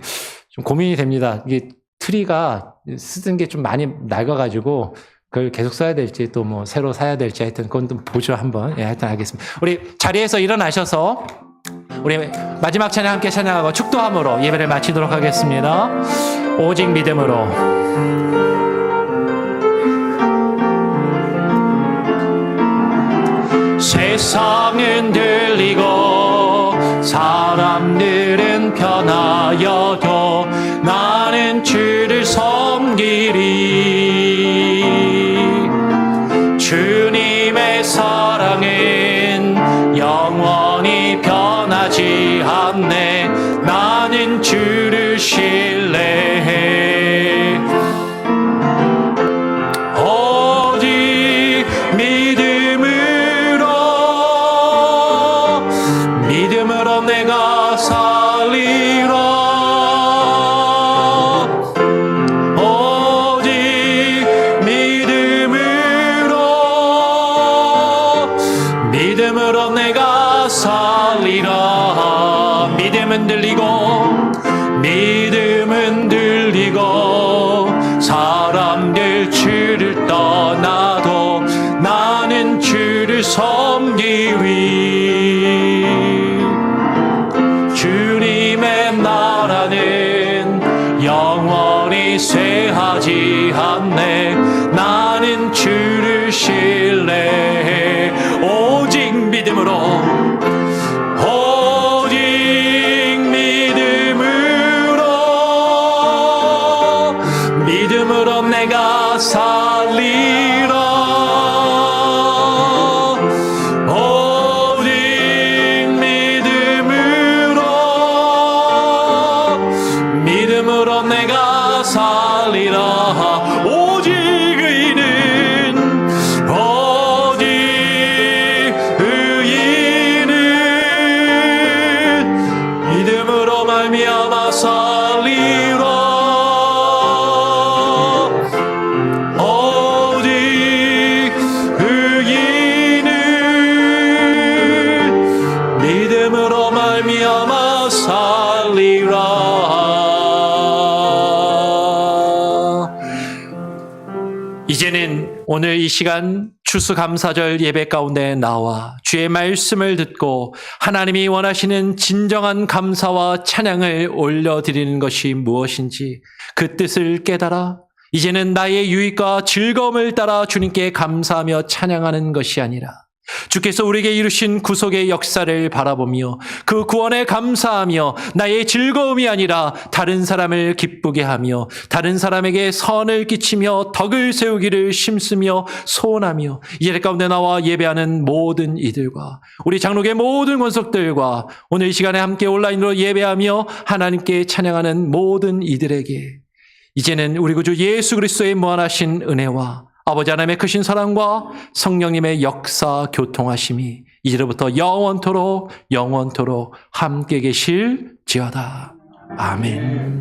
좀 고민이 됩니다. 이게 트리가 쓰던 게 좀 많이 낡아가지고 그걸 계속 써야 될지 또 뭐 새로 사야 될지 하여튼 그건 좀 보죠 한번. 예, 하여튼 알겠습니다. 우리 자리에서 일어나셔서 우리 마지막 찬양 함께 찬양하고 축도함으로 예배를 마치도록 하겠습니다. 오직 믿음으로. 세상은 들리고 사람들은 변하여도 나는 주를 섬기리. 주님의 사랑은 영원히 변하지 않네. 나는 주를 신뢰해. 오직 믿음으로 내가 살리라. 오직 믿음으로 내가 살리라. 믿음은 들리고 사람들 주를 떠나도 나는 주를 섬기리. 주님의 나라는 영원히 쇠하지 않네. 나는 주를 신뢰해. 오직 믿음으로 내가 살리라. 오직 믿음으로 내가 살리라. 오직 의인은 믿음으로 말미암아 살리라. 말미암아 살리라. 이제는 오늘 이 시간 추수감사절 예배 가운데 나와 주의 말씀을 듣고 하나님이 원하시는 진정한 감사와 찬양을 올려드리는 것이 무엇인지 그 뜻을 깨달아 이제는 나의 유익과 즐거움을 따라 주님께 감사하며 찬양하는 것이 아니라 주께서 우리에게 이루신 구속의 역사를 바라보며 그 구원에 감사하며 나의 즐거움이 아니라 다른 사람을 기쁘게 하며 다른 사람에게 선을 끼치며 덕을 세우기를 심쓰며 소원하며 이 예배 가운데 나와 예배하는 모든 이들과 우리 장로계 모든 권속들과 오늘 이 시간에 함께 온라인으로 예배하며 하나님께 찬양하는 모든 이들에게 이제는 우리 구주 예수 그리스도의 무한하신 은혜와 아버지 하나님의 크신 사랑과 성령님의 역사 교통하심이 이제로부터 영원토록 함께 계실지어다. 아멘.